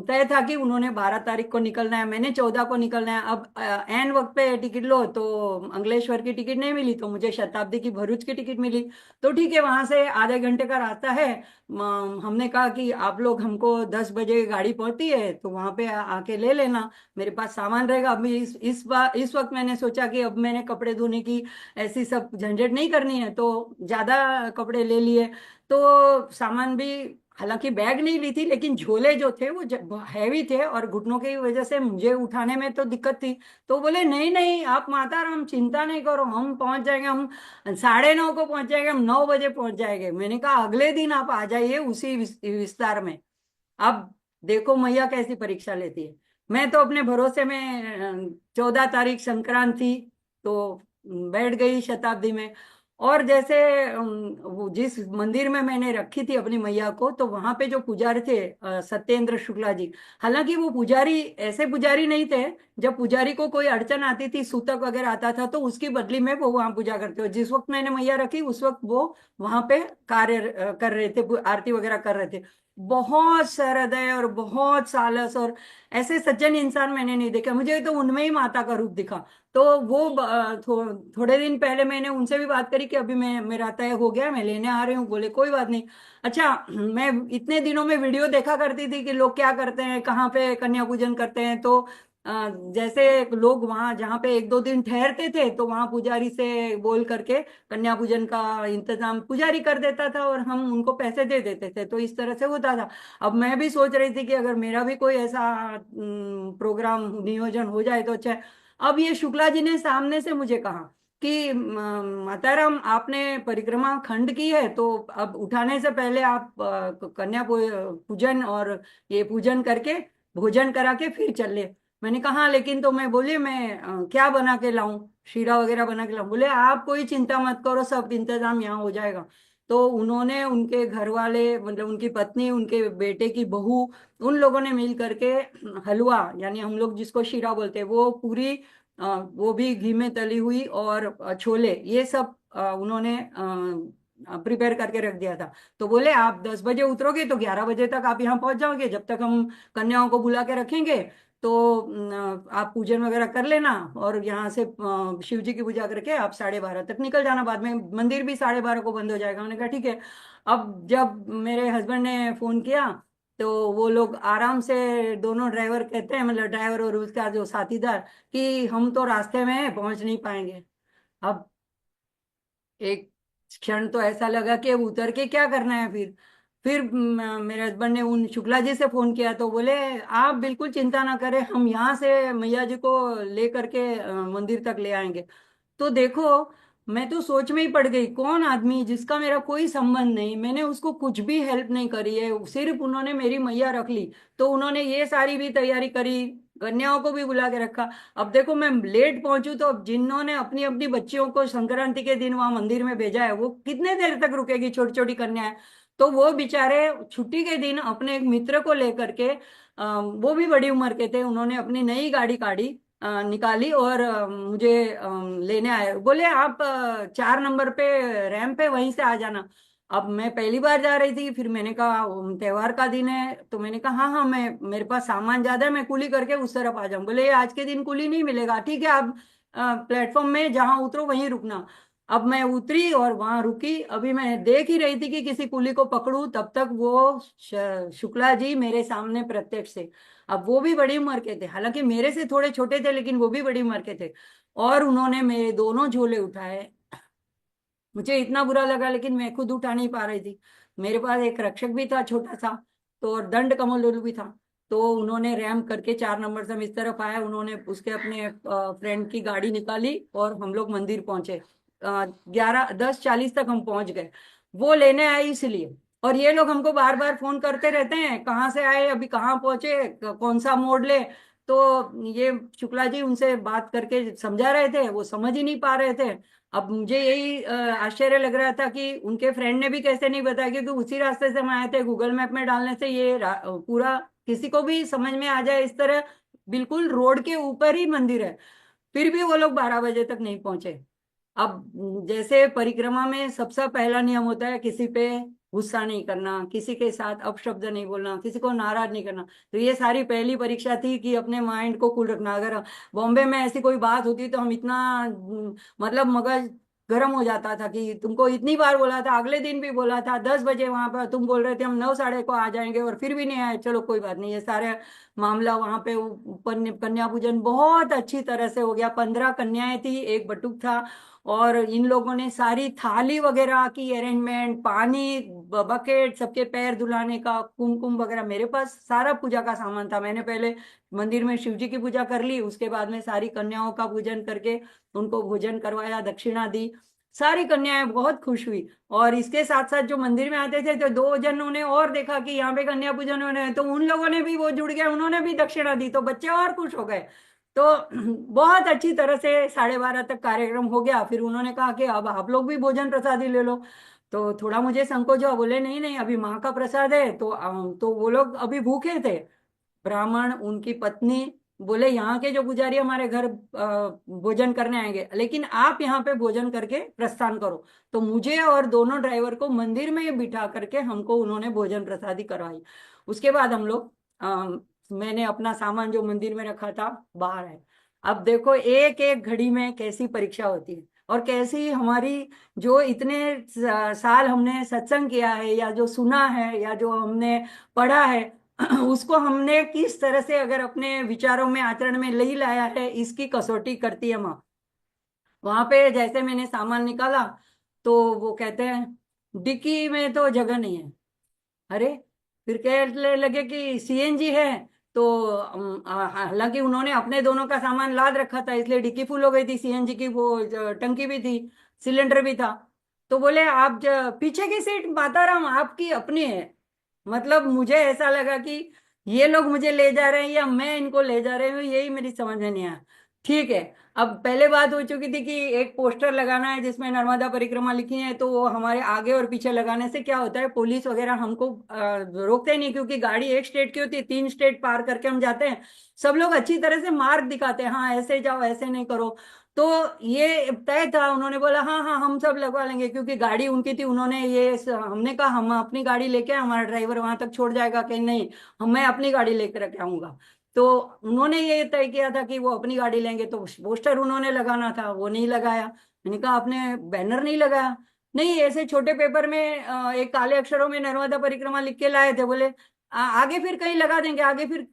तय था कि उन्होंने 12 तारीख को निकलना है, मैंने 14 को निकलना है। अब एन वक्त पे टिकट लो तो अंकलेश्वर की टिकट नहीं मिली, तो मुझे शताब्दी की भरूच की टिकट मिली। तो ठीक है, वहां से आधे घंटे का रास्ता है। हमने कहा कि आप लोग, हमको 10 बजे गाड़ी पहुंचती है, तो वहां पे आके ले लेना, मेरे पास सामान रहेगा। अभी इस बार इस वक्त मैंने सोचा कि अब मैंने कपड़े धोने की ऐसी सब झंझट नहीं करनी है, तो ज्यादा कपड़े ले लिए। तो सामान भी, हालांकि बैग नहीं ली थी, लेकिन झोले जो थे वो हैवी थे, और घुटनों की वजह से मुझे उठाने में तो दिक्कत थी। तो बोले नहीं नहीं, आप माता राम चिंता नहीं करो, हम पहुंच जाएंगे, हम 9:30 को पहुंच जाएंगे, हम 9 बजे पहुंच जाएंगे। मैंने कहा अगले दिन आप आ जाइए उसी विस्तार में। अब देखो मैया कैसी परीक्षा लेती है। मैं तो अपने भरोसे में 14 तारीख संक्रांति थी, तो बैठ गई शताब्दी में। और जैसे वो जिस मंदिर में मैंने रखी थी अपनी मैया को, तो वहां पे जो पुजारी थे, सत्येंद्र शुक्ला जी, हालांकि वो पुजारी ऐसे पुजारी नहीं थे। जब पुजारी को कोई अड़चन आती थी, सूतक वगैरह आता था, तो उसकी बदली में वो वहां पूजा करते हो। जिस वक्त मैंने मैया रखी, उस वक्त वो वहां पे कार्य कर रहे थे, आरती वगैरह कर रहे थे। बहुत सहृदय और बहुत सालस, और ऐसे सज्जन इंसान मैंने नहीं देखा, मुझे तो उनमें ही माता का रूप दिखा। तो वो थोड़े दिन पहले मैंने उनसे भी बात करी कि अभी मैं मेरा तय हो गया, मैं लेने आ रही हूँ। बोले कोई बात नहीं। अच्छा, मैं इतने दिनों में वीडियो देखा करती थी कि लोग क्या करते हैं, कहाँ पे कन्या पूजन करते हैं। तो जैसे लोग वहां जहाँ पे एक दो दिन ठहरते थे, तो वहां पुजारी से बोल करके कन्या पूजन का इंतजाम पुजारी कर देता था, और हम उनको पैसे दे देते थे। तो इस तरह से होता था। अब मैं भी सोच रही थी कि अगर मेरा भी कोई ऐसा प्रोग्राम नियोजन हो जाए तो अच्छा है। अब ये शुक्ला जी ने सामने से मुझे कहा कि माताराम, आपने परिक्रमा खंड की है, तो अब उठाने से पहले आप कन्या पूजन और ये पूजन करके भोजन करा के फिर चले। मैंने कहा "हाँ, लेकिन तो मैं बोली मैं क्या बना के लाऊं, शीरा वगैरह बना के लाऊं"। बोले आप कोई चिंता मत करो, सब इंतजाम यहाँ हो जाएगा। तो उन्होंने, उनके घर वाले, मतलब उनकी पत्नी, उनके बेटे की बहू, उन लोगों ने मिल करके हलवा, यानी हम लोग जिसको शीरा बोलते हैं, वो पूरी वो भी घी में तली हुई, और छोले, ये सब उन्होंने प्रिपेयर करके रख दिया था। तो बोले आप 10 बजे उतरोगे तो 11 बजे तक आप यहाँ पहुंच जाओगे, जब तक हम कन्याओं को बुला के रखेंगे। तो आप पूजन वगैरह कर लेना, और यहाँ से शिव जी की पूजा करके आप 12:30 तक निकल जाना, बाद में मंदिर भी 12:30 को बंद हो जाएगा। मैंने कहा ठीक है। अब जब मेरे हस्बैंड ने फोन किया, तो वो लोग आराम से, दोनों ड्राइवर कहते हैं, मतलब ड्राइवर और उसका जो साथीदार, कि हम तो रास्ते में हैं, पहुंच नहीं पाएंगे। अब एक क्षण तो ऐसा लगा कि अब उतर के क्या करना है फिर मेरे हस्बैंड ने उन शुक्ला जी से फोन किया, तो बोले आप बिल्कुल चिंता ना करें, हम यहाँ से मैया जी को ले करके मंदिर तक ले आएंगे। तो देखो, मैं तो सोच में ही पड़ गई, कौन आदमी जिसका मेरा कोई संबंध नहीं, मैंने उसको कुछ भी हेल्प नहीं करी है, सिर्फ उन्होंने मेरी मैया रख ली। तो उन्होंने ये सारी भी तैयारी करी, कन्याओं को भी बुला के रखा। अब देखो मैं लेट पहुंचू, तो अब जिन्होंने अपनी अपनी बच्चियों को संक्रांति के दिन वहां मंदिर में भेजा है, वो कितने देर तक रुकेगी, छोटी छोटी कन्याएं। तो वो बेचारे छुट्टी के दिन अपने एक मित्र को लेकर के, वो भी बड़ी उम्र के थे, उन्होंने अपनी नई गाड़ी काढ़ी, निकाली, और मुझे लेने आए। बोले आप 4 नंबर पे रैंप पे वहीं से आ जाना। अब मैं पहली बार जा रही थी, फिर मैंने कहा त्योहार का दिन है, तो मैंने कहा हाँ हाँ, मैं, मेरे पास सामान ज्यादा है, मैं कुली करके उस तरफ आ जाऊं। बोले आज के दिन कुली नहीं मिलेगा, ठीक है आप प्लेटफॉर्म में जहां उतरो वहीं रुकना। अब मैं उतरी और वहां रुकी, अभी मैं देख ही रही थी कि किसी कुली को पकड़ूं, तब तक वो शुक्ला जी मेरे सामने प्रत्यक्ष से। अब वो भी बड़ी उम्र के थे, हालांकि मेरे से थोड़े छोटे थे, लेकिन वो भी बड़ी उम्र के थे। और उन्होंने मेरे दोनों झोले उठाए। मुझे इतना बुरा लगा, लेकिन मैं खुद उठा नहीं पा रही थी। मेरे पास एक रक्षक भी था छोटा सा, तो और दंड कमंडलू भी था। तो उन्होंने रैम करके 4 नंबर से हम इस तरफ आए, उन्होंने उसके अपने फ्रेंड की गाड़ी निकाली, और हम लोग मंदिर पहुंचे। 10:40 तक हम पहुंच गए। वो लेने आए इसलिए। और ये लोग हमको बार बार फोन करते रहते हैं, कहाँ से आए, अभी कहाँ पहुंचे, कौन सा मोड़ ले। तो ये शुक्ला जी उनसे बात करके समझा रहे थे, वो समझ ही नहीं पा रहे थे। अब मुझे यही आश्चर्य लग रहा था कि उनके फ्रेंड ने भी कैसे नहीं बताया, क्योंकि उसी रास्ते से हम आए थे, गूगल मैप में डालने से ये पूरा किसी को भी समझ में आ जाए इस तरह, बिल्कुल रोड के ऊपर ही मंदिर है। फिर भी वो लोग 12 बजे तक नहीं पहुंचे। अब जैसे परिक्रमा में सबसे पहला नियम होता है, किसी पे गुस्सा नहीं करना, किसी के साथ अपशब्द नहीं बोलना, किसी को नाराज नहीं करना। तो ये सारी पहली परीक्षा थी कि अपने माइंड को कूल रखना। अगर बॉम्बे में ऐसी कोई बात होती तो हम इतना मतलब मगज गर्म हो जाता था कि तुमको इतनी बार बोला था, अगले दिन भी बोला था, 10 बजे वहां पर तुम बोल रहे थे हम 9 साढ़े को आ जाएंगे, और फिर भी नहीं आए। चलो कोई बात नहीं, ये सारे मामला वहां पे कन्या पूजन बहुत अच्छी तरह से हो गया। 15 कन्याएं थी, एक बटुक था। और इन लोगों ने सारी थाली वगैरह की अरेंजमेंट, पानी, बकेट, सबके पैर धुलाने का, कुमकुम वगैरह, मेरे पास सारा पूजा का सामान था। मैंने पहले मंदिर में शिव जी की पूजा कर ली, उसके बाद में सारी कन्याओं का पूजन करके उनको भोजन करवाया, दक्षिणा दी। सारी कन्याएं बहुत खुश हुई। और इसके साथ साथ जो मंदिर में आते थे, तो दो जनों ने और देखा कि यहाँ पे कन्या पूजन होने हैं, तो उन लोगों ने भी, वो जुड़ गए, उन्होंने भी दक्षिणा दी, तो बच्चे और खुश हो गए। तो बहुत अच्छी तरह से 12:30 तक कार्यक्रम हो गया। फिर उन्होंने कहा कि अब आप लोग भी भोजन प्रसादी ले लो। तो थोड़ा मुझे संकोच हुआ, बोले नहीं नहीं, अभी माँ का प्रसाद है। तो वो लोग अभी भूखे थे, ब्राह्मण, उनकी पत्नी बोले यहाँ के जो पुजारी हमारे घर भोजन करने आएंगे, लेकिन आप यहाँ पे भोजन करके प्रस्थान करो। तो मुझे और दोनों ड्राइवर को मंदिर में बिठा करके हमको उन्होंने भोजन प्रसादी करवाई। उसके बाद हम लोग मैंने अपना सामान जो मंदिर में रखा था बाहर है। अब देखो एक एक घड़ी में कैसी परीक्षा होती है, और कैसी हमारी जो इतने साल हमने सत्संग किया है, या जो सुना है, या जो हमने पढ़ा है, उसको हमने किस तरह से अगर अपने विचारों में आचरण में ले लाया है, इसकी कसौटी करती है माँ। वहां पे जैसे मैंने सामान निकाला, तो वो कहते हैं डिक्की में तो जगह नहीं है। अरे, फिर कहने लगे कि सीएनजी है। तो हालांकि उन्होंने अपने दोनों का सामान लाद रखा था, इसलिए डिक्की फुल हो गई थी, सीएनजी की वो टंकी भी थी, सिलेंडर भी था। तो बोले आप पीछे की सीट माताराम आपकी अपनी है। मतलब मुझे ऐसा लगा कि ये लोग मुझे ले जा रहे हैं या मैं इनको ले जा रही हूँ, यही मेरी समझ में नहीं आया। ठीक है। अब पहले बात हो चुकी थी कि एक पोस्टर लगाना है जिसमें नर्मदा परिक्रमा लिखी है, तो वो हमारे आगे और पीछे लगाने से क्या होता है, पुलिस वगैरह हमको रोकते नहीं, क्योंकि गाड़ी एक स्टेट की होती है, 3 स्टेट पार करके हम जाते हैं। सब लोग अच्छी तरह से मार्ग दिखाते हैं, हाँ ऐसे जाओ ऐसे नहीं करो। तो ये तय था, उन्होंने बोला हाँ हाँ हम सब लगवा लेंगे, क्योंकि गाड़ी उनकी थी। उन्होंने हमने कहा हम अपनी गाड़ी लेके आए, हमारा ड्राइवर वहां तक छोड़ जाएगा कि नहीं, मैं अपनी गाड़ी लेकर रख आऊंगा। तो उन्होंने ये तय किया था कि वो अपनी गाड़ी लेंगे, तो पोस्टर उन्होंने लगाना था, वो नहीं लगाया। मैंने कहा आपने बैनर नहीं लगाया? नहीं, ऐसे छोटे पेपर में एक काले अक्षरों में नर्मदा परिक्रमा लिख के लाए थे। बोले आगे फिर कहीं लगा देंगे, आगे फिर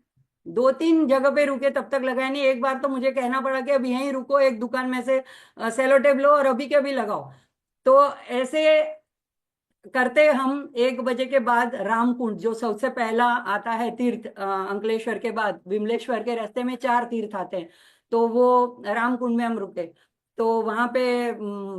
2-3 जगह पे रुके, तब तक लगाया नहीं। एक बार तो मुझे कहना पड़ा कि अब यहीं रुको, एक दुकान में से सेलो टेप लो और अभी के अभी लगाओ। तो ऐसे करते हम 1 बजे के बाद रामकुंड, जो सबसे पहला आता है तीर्थ, अंकलेश्वर के बाद विमलेश्वर के रास्ते में 4 तीर्थ आते हैं, तो वो रामकुंड में हम रुके। तो वहां पे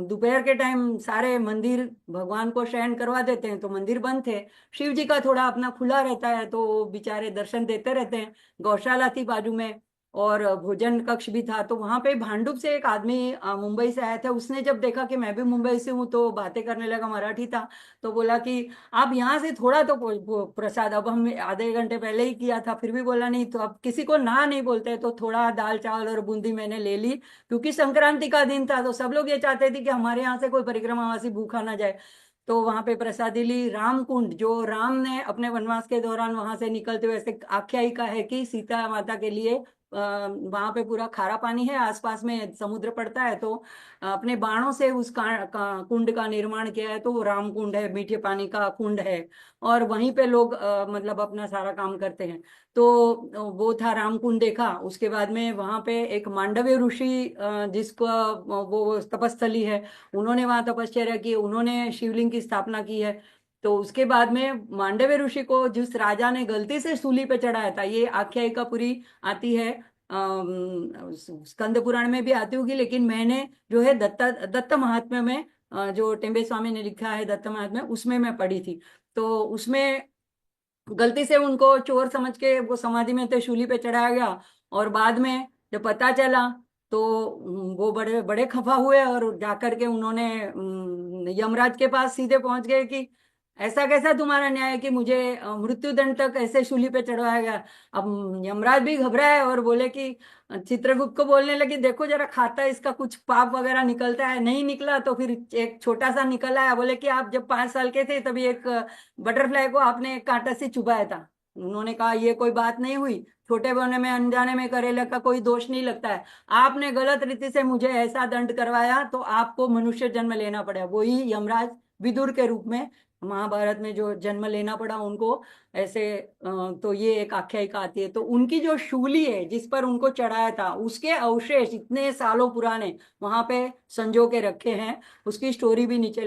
दोपहर के टाइम सारे मंदिर भगवान को शयन करवा देते हैं, तो मंदिर बंद थे। शिव जी का थोड़ा अपना खुला रहता है, तो वो बेचारे दर्शन देते रहते हैं। गौशाला थी बाजू में, और भोजन कक्ष भी था। तो वहां पे भांडुप से एक आदमी मुंबई से आया था, उसने जब देखा कि मैं भी मुंबई से हूँ, तो बातें करने लगा, मराठी था। तो बोला कि आप यहाँ से थोड़ा तो प्रसाद, अब हम आधे घंटे पहले ही किया था फिर भी बोला नहीं, तो अब किसी को ना नहीं बोलते, तो थोड़ा दाल चावल और बूंदी मैंने ले ली, क्योंकि संक्रांति का दिन था, तो सब लोग ये चाहते थे कि हमारे यहाँ से कोई परिक्रमावासी भूखा ना जाए। तो वहां पे प्रसादी ली। रामकुंड, जो राम ने अपने वनवास के दौरान वहां से निकलते हुए, ऐसे आख्यायिका है कि सीता माता के लिए वहां पे पूरा खारा पानी है, आसपास में समुद्र पड़ता है, तो अपने बाणों से उस कुंड का निर्माण किया है, तो वो राम कुंड है, मीठे पानी का कुंड है। और वहीं पे लोग मतलब अपना सारा काम करते हैं। तो वो था राम कुंड देखा। उसके बाद में वहां पे एक मांडव्य ऋषि, जिसको वो तपस्थली है, उन्होंने वहां तपश्चर्या की, उन्होंने शिवलिंग की स्थापना की है। तो उसके बाद में मांडव्य ऋषि को जिस राजा ने गलती से सूली पे चढ़ाया था, ये आख्यायिका पूरी आती है, स्कंद पुराण में भी आती होगी, लेकिन मैंने जो है दत्त महात्म्य में, जो टेम्बे स्वामी ने लिखा है दत्त महात्म्य, उसमें मैं पढ़ी थी। तो उसमें गलती से उनको चोर समझ के वो समाधि में थे, शूली पे चढ़ाया गया। और बाद में जब पता चला, तो वो बड़े बड़े खफा हुए, और जाकर के उन्होंने यमराज के पास सीधे पहुंच गए कि ऐसा कैसा तुम्हारा न्याय है कि मुझे मृत्यु दंड तक ऐसे शूली पे चढ़वाया गया। अब यमराज भी घबराए और बोले कि चित्रगुप्त को बोलने लगी, देखो जरा खाता है, इसका कुछ पाप वगैरह निकलता है। नहीं निकला, तो फिर एक छोटा सा निकल आया। बोले कि आप जब 5 साल के थे तभी एक बटरफ्लाई को आपने एक कांटा से चुभाया था। उन्होंने कहा ये कोई बात नहीं हुई, छोटे बने में अनजाने में करेले का कोई दोष नहीं लगता है। आपने गलत रीति से मुझे ऐसा दंड करवाया, तो आपको मनुष्य जन्म लेना पड़ेगा। वही यमराज विदुर के रूप में महाभारत में जो जन्म लेना पड़ा उनको, ऐसे तो ये एक आख्यायिका आती है। तो उनकी जो शूली है जिस पर उनको चढ़ाया था, उसके अवशेष इतने सालों पुराने वहां पे संजो के रखे हैं। उसकी स्टोरी भी नीचे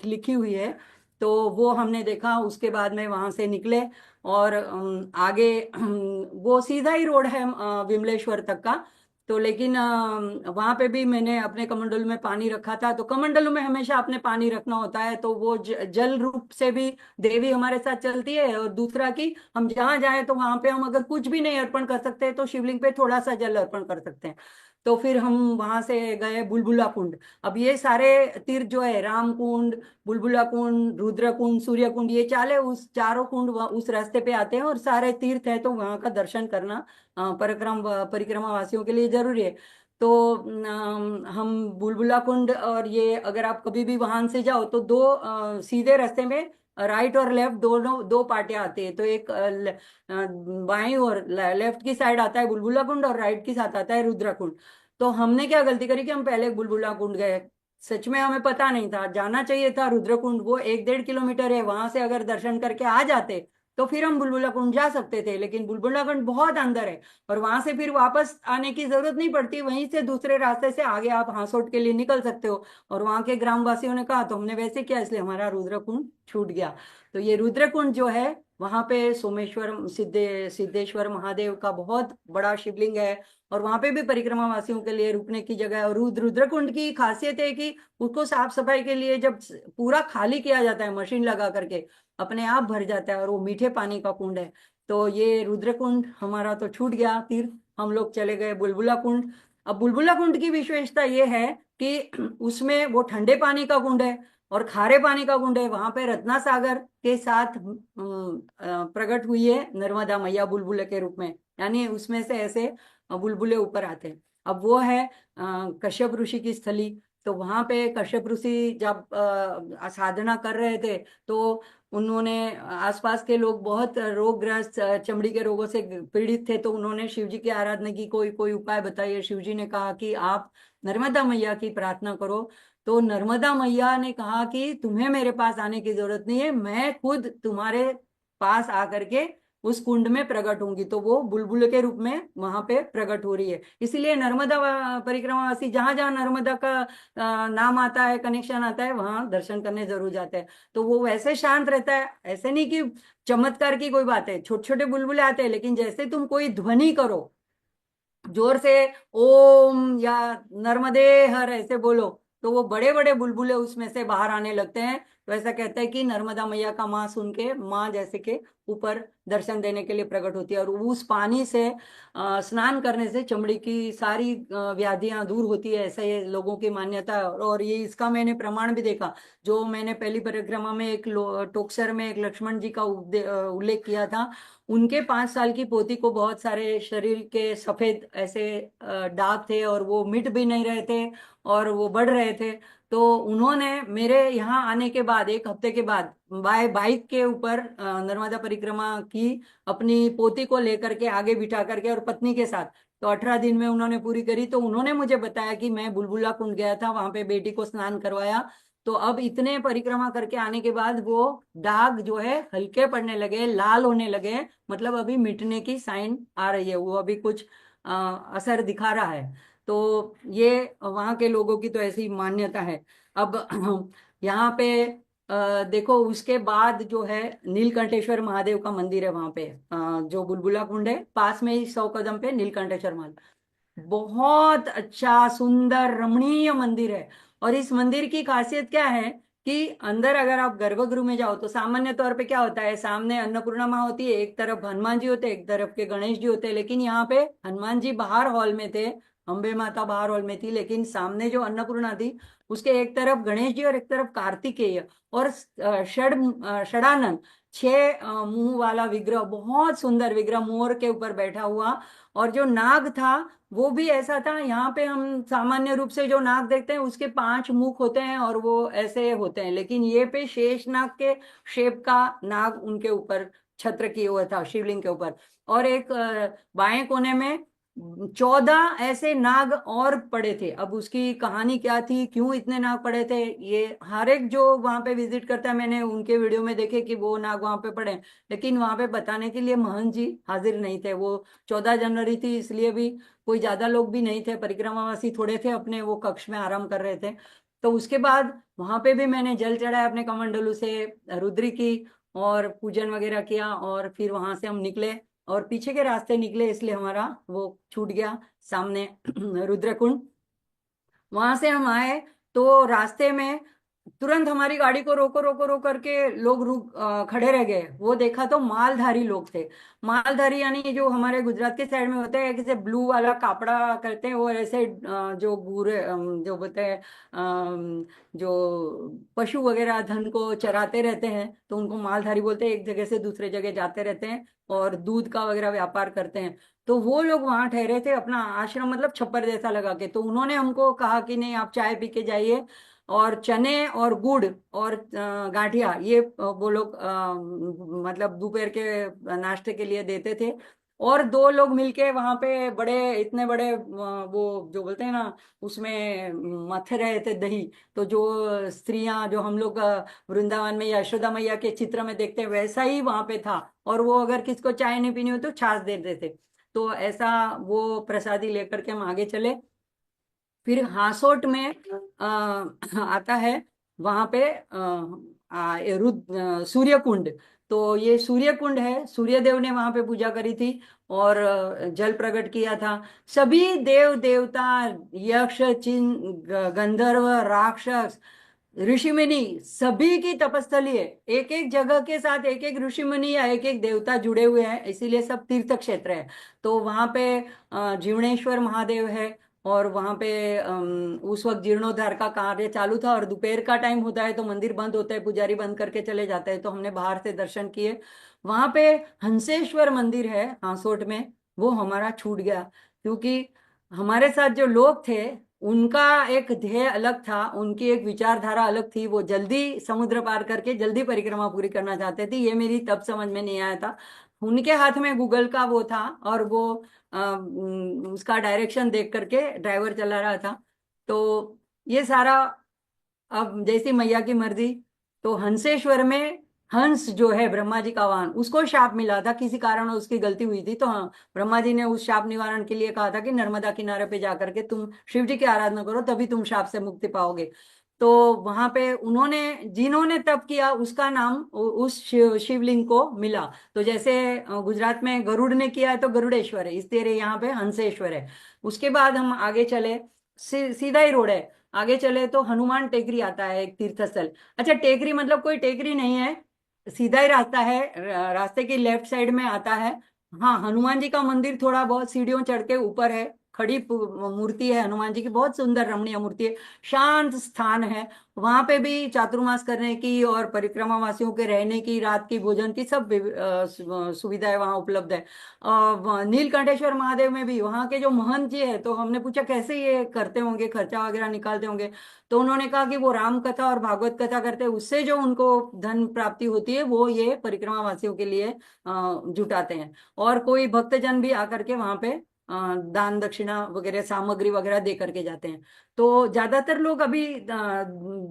लिखी हुई है। तो वो हमने देखा। उसके बाद में वहां से निकले, और आगे वो सीधा ही रोड है विमलेश्वर तक का। तो लेकिन वहां पे भी मैंने अपने कमंडलू में पानी रखा था। तो कमंडलू में हमेशा अपने पानी रखना होता है, तो वो जल रूप से भी देवी हमारे साथ चलती है। और दूसरा कि हम जहां जाए, तो वहां पे हम अगर कुछ भी नहीं अर्पण कर सकते, तो शिवलिंग पे थोड़ा सा जल अर्पण कर सकते हैं। तो फिर हम वहां से गए बुलबुला कुंड। अब ये सारे तीर्थ जो है, राम कुंड, बुलबुला कुंड, रुद्र कुंड, सूर्य कुंड, ये चाले उस चारों कुंड उस रास्ते पे आते हैं और सारे तीर्थ है, तो वहां का दर्शन करना परिक्रमा वासियों के लिए जरूरी है। तो हम बुलबुला कुंड, और ये अगर आप कभी भी वाहन से जाओ तो दो सीधे रास्ते में राइट और लेफ्ट दोनों दो पार्टियां आती है। तो एक बाईं और लेफ्ट की साइड आता है बुलबुला कुंड, और राइट की साथ आता है रुद्र कुंड। तो हमने क्या गलती करी कि हम पहले बुलबुला कुंड गए। सच में हमें पता नहीं था, जाना चाहिए था रुद्र कुंड, वो 1-1.5 किलोमीटर है, वहां से अगर दर्शन करके आ जाते तो फिर हम बुलबुला कुंड जा सकते थे। लेकिन बुलबुला कुंड बहुत अंदर है, और वहां से फिर वापस आने की जरूरत नहीं पड़ती, वहीं से दूसरे रास्ते से आगे आप हांसोट के लिए निकल सकते हो। और वहां के ग्रामवासियों ने कहा तो हमने वैसे किया, इसलिए हमारा रुद्र कुंड छूट गया। तो ये रुद्र कुंड जो है, वहां पे सोमेश्वर सिद्धेश्वर महादेव का बहुत बड़ा शिवलिंग है, और वहां पे भी परिक्रमा वासियों के लिए रुकने की जगह है। और रुद्र कुंड की खासियत है कि उसको साफ सफाई के लिए जब पूरा खाली किया जाता है मशीन लगा करके, अपने आप भर जाता है, और वो मीठे पानी का कुंड है। तो ये रुद्र कुंड हमारा तो छूट गया तीर्थ, हम लोग चले गए बुलबुला कुंड। अब बुलबुला कुंड की विशेषता ये है कि उसमें वो ठंडे पानी का कुंड है और खारे पानी का कुंड है। वहां पे रत्ना सागर के साथ प्रकट हुई है नर्मदा मैया बुलबुले के रूप में, यानी उसमें से ऐसे बुलबुले ऊपर आते हैं। अब वो है कश्यप ऋषि की स्थली। तो वहां पे कश्यप ऋषि जब साधना कर रहे थे, तो उन्होंने, आसपास के लोग बहुत रोगग्रस्त, चमड़ी के रोगों से पीड़ित थे, तो उन्होंने शिव जी की आराधना की, कोई कोई उपाय बताइए। शिव जी ने कहा कि आप नर्मदा मैया की प्रार्थना करो। तो नर्मदा मैया ने कहा कि तुम्हें मेरे पास आने की जरूरत नहीं है, मैं खुद तुम्हारे पास आकर के उस कुंड में प्रकट होंगी। तो वो बुलबुल के रूप में वहां पे प्रकट हो रही है। इसीलिए नर्मदा परिक्रमावासी जहां जहां नर्मदा का नाम आता है, कनेक्शन आता है, वहां दर्शन करने जरूर जाते हैं। तो वो वैसे शांत रहता है, ऐसे नहीं कि चमत्कार की कोई बात है, छोटे छोटे बुलबुले आते हैं, लेकिन जैसे तुम कोई ध्वनि करो जोर से, ओम या नर्मदे हर ऐसे बोलो, तो वो बड़े बड़े बुलबुले उसमें से बाहर आने लगते हैं। तो ऐसा कहते हैं कि नर्मदा मैया का माँ सुन के, माँ जैसे के ऊपर दर्शन देने के लिए प्रकट होती है। और उस पानी से स्नान करने से चमड़ी की सारी व्याधियां दूर होती है, ऐसा ये लोगों की मान्यता है। और ये इसका मैंने प्रमाण भी देखा। जो मैंने पहली परिक्रमा में एक टोक्सर में एक लक्ष्मण जी का उल्लेख किया था, उनके 5 साल की पोती को बहुत सारे शरीर के सफेद ऐसे दाग थे, और वो मिट भी नहीं रहे थे, और वो बढ़ रहे थे। तो उन्होंने मेरे यहाँ आने के बाद 1 हफ्ते के बाद बाय बाइक के ऊपर नर्मदा परिक्रमा की, अपनी पोती को लेकर के आगे बिठा करके, और पत्नी के साथ। तो 18 दिन में उन्होंने पूरी करी। तो उन्होंने मुझे बताया कि मैं बुलबुला कुंड गया था, वहां पे बेटी को स्नान करवाया। तो अब इतने परिक्रमा करके आने के बाद वो दाग जो है हल्के पड़ने लगे, लाल होने लगे, मतलब अभी मिटने की साइन आ रही है, वो अभी कुछ असर दिखा रहा है। तो ये वहाँ के लोगों की तो ऐसी मान्यता है। अब यहाँ पे देखो, उसके बाद जो है नीलकंठेश्वर महादेव का मंदिर है वहां पे, जो बुलबुला कुंड है पास में ही 100 कदम पे नीलकंठेश्वर महादेव, बहुत अच्छा सुंदर रमणीय मंदिर है। और इस मंदिर की खासियत क्या है कि अंदर अगर आप गर्भगृह में जाओ तो सामान्य तौर पे क्या होता है, सामने अन्नपूर्णा माँ होती है, एक तरफ हनुमान जी होते हैं, एक तरफ के गणेश जी होते हैं। लेकिन यहाँ पे हनुमान जी बाहर हॉल में थे, अम्बे माता बाहर हॉल में थी, लेकिन सामने जो अन्नपूर्णा थी उसके एक तरफ गणेश जी और एक तरफ कार्तिकेय, और षडानन, 6 मुंह वाला विग्रह, बहुत सुंदर विग्रह, मोर के ऊपर बैठा हुआ। और जो नाग था वो भी ऐसा था। यहाँ पे हम सामान्य रूप से जो नाग देखते हैं उसके 5 मुख होते हैं और वो ऐसे होते हैं, लेकिन ये पे शेष नाग के शेप का नाग उनके ऊपर छत्र किए हुआ था शिवलिंग के ऊपर। और एक बाएं कोने में 14 ऐसे नाग और पड़े थे। अब उसकी कहानी क्या थी, क्यों इतने नाग पड़े थे, ये हर एक जो वहां पे विजिट करता है, मैंने उनके वीडियो में देखे कि वो नाग वहां पे पड़े, लेकिन वहां पे बताने के लिए महंत जी हाजिर नहीं थे। वो 14 जनवरी थी, इसलिए भी कोई ज्यादा लोग भी नहीं थे, परिक्रमावासी थोड़े थे, अपने वो कक्ष में आराम कर रहे थे। तो उसके बाद वहां पे भी मैंने जल चढ़ाया अपने कमंडलू से, रुद्री की, और पूजन वगैरह किया, और फिर वहां से हम निकले और पीछे के रास्ते निकले, इसलिए हमारा वो छूट गया सामने रुद्रकुंड। वहां से हम आए तो रास्ते में तुरंत हमारी गाड़ी को रोको रोको रोक करके लोग खड़े रह गए। वो देखा तो मालधारी लोग थे। मालधारी यानी जो हमारे गुजरात के साइड में होते हैं, जैसे ब्लू वाला कपड़ा करते हैं, वो ऐसे जो बूढ़े जो बोलते हैं जो पशु वगैरह धन को चराते रहते हैं, तो उनको मालधारी बोलते हैं। एक जगह से दूसरे जगह जाते रहते हैं और दूध का वगैरह व्यापार करते हैं। तो वो लोग वहां ठहरे थे अपना आश्रम, मतलब छप्पर जैसा लगा के। तो उन्होंने हमको कहा कि नहीं, आप चाय पी के जाइए, और चने और गुड़ और गांठिया, ये वो लोग मतलब दोपहर के नाश्ते के लिए देते थे। और दो लोग मिलके वहां पे बड़े, इतने बड़े वो जो बोलते हैं ना, उसमें मथ रहे थे दही। तो जो स्त्रियां जो हम लोग वृंदावन में या यशोदा मैया के चित्र में देखते हैं, वैसा ही वहां पे था। और वो अगर किसको चाय नहीं पीनी हो तो छाछ दे देते थे। तो ऐसा वो प्रसादी लेकर के हम आगे चले। फिर हासोट में आता है, वहां पे सूर्य कुंड। तो ये सूर्य कुंड है, सूर्य देव ने वहां पे पूजा करी थी और जल प्रकट किया था। सभी देव देवता, यक्ष, गंधर्व, राक्षस, ऋषि मुनि, सभी की तपस्थली है। एक एक जगह के साथ एक एक ऋषि मुनि या एक एक देवता जुड़े हुए हैं, इसीलिए सब तीर्थ क्षेत्र है। तो वहां पे जीवणेश्वर महादेव है। और वहां पे उस वक्त जीर्णोद्धार का कार्य चालू था, और दोपहर का टाइम होता है तो मंदिर बंद होता है, पुजारी बंद करके चले जाते हैं। तो हमने बाहर से दर्शन किए। वहां पे हंसेश्वर मंदिर है हांसोट में, वो हमारा छूट गया। क्योंकि हमारे साथ जो लोग थे, उनका एक ध्येय अलग था, उनकी एक विचारधारा अलग थी। वो जल्दी समुद्र पार करके जल्दी परिक्रमा पूरी करना चाहते थे। ये मेरी तब समझ में नहीं आया था। उनके हाथ में गूगल का वो था, और वो उसका डायरेक्शन देख करके ड्राइवर चला रहा था। तो ये सारा अब जैसी मैया की मर्जी। तो हंसेश्वर में हंस जो है ब्रह्मा जी का वाहन, उसको शाप मिला था किसी कारण, उसकी गलती हुई थी। तो हाँ, ब्रह्मा जी ने उस शाप निवारण के लिए कहा था कि नर्मदा किनारे पे जाकर के तुम शिव जी की आराधना करो, तभी तुम शाप से मुक्ति पाओगे। तो वहां पे उन्होंने, जिन्होंने तप किया, उसका नाम उस शिवलिंग को मिला। तो जैसे गुजरात में गरुड़ ने किया है तो गरुड़ेश्वर है, इस तरह यहाँ पे हंसेश्वर है। उसके बाद हम आगे चले, सीधा ही रोड है। आगे चले तो हनुमान टेकरी आता है, एक तीर्थ स्थल। अच्छा, टेकरी मतलब कोई टेकरी नहीं है, सीधा ही रास्ता है। रास्ते की लेफ्ट साइड में आता है। हाँ, हनुमान जी का मंदिर थोड़ा बहुत सीढ़ियों चढ़ के ऊपर है। खड़ी मूर्ति है हनुमान जी की, बहुत सुंदर रमणीय मूर्ति है। शांत स्थान है। वहां पे भी चातुर्मास करने की और परिक्रमा वासियों के रहने की, रात की भोजन की सब सुविधाएं वहां उपलब्ध है। नीलकंठेश्वर महादेव में भी वहां के जो महंत जी है, तो हमने पूछा कैसे ये करते होंगे, खर्चा वगैरह निकालते होंगे। तो उन्होंने कहा कि वो राम कथा और भागवत कथा करते हैं, उससे जो उनको धन प्राप्ति होती है, वो ये परिक्रमा वासियों के लिए जुटाते हैं। और कोई भक्तजन भी आकर के वहां पे दान दक्षिणा वगैरह, सामग्री वगैरह दे करके जाते हैं। तो ज्यादातर लोग अभी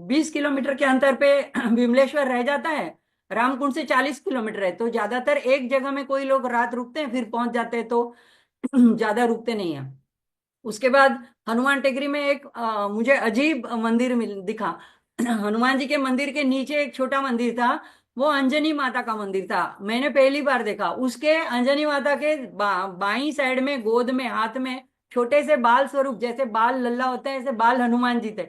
20 किलोमीटर के अंतर पे विमलेश्वर रह जाता है। रामकुंड से 40 किलोमीटर है। तो ज्यादातर एक जगह में कोई लोग रात रुकते हैं, फिर पहुंच जाते हैं। तो ज्यादा रुकते नहीं है। उसके बाद हनुमान टेकरी में एक मुझे अजीब मंदिर दिखा। हनुमान जी के मंदिर के नीचे एक छोटा मंदिर था। वो अंजनी माता का मंदिर था। मैंने पहली बार देखा। उसके अंजनी माता के बाई साइड में गोद में हाथ में छोटे से बाल स्वरूप, जैसे बाल लल्ला होते हैं, ऐसे बाल हनुमान जी थे।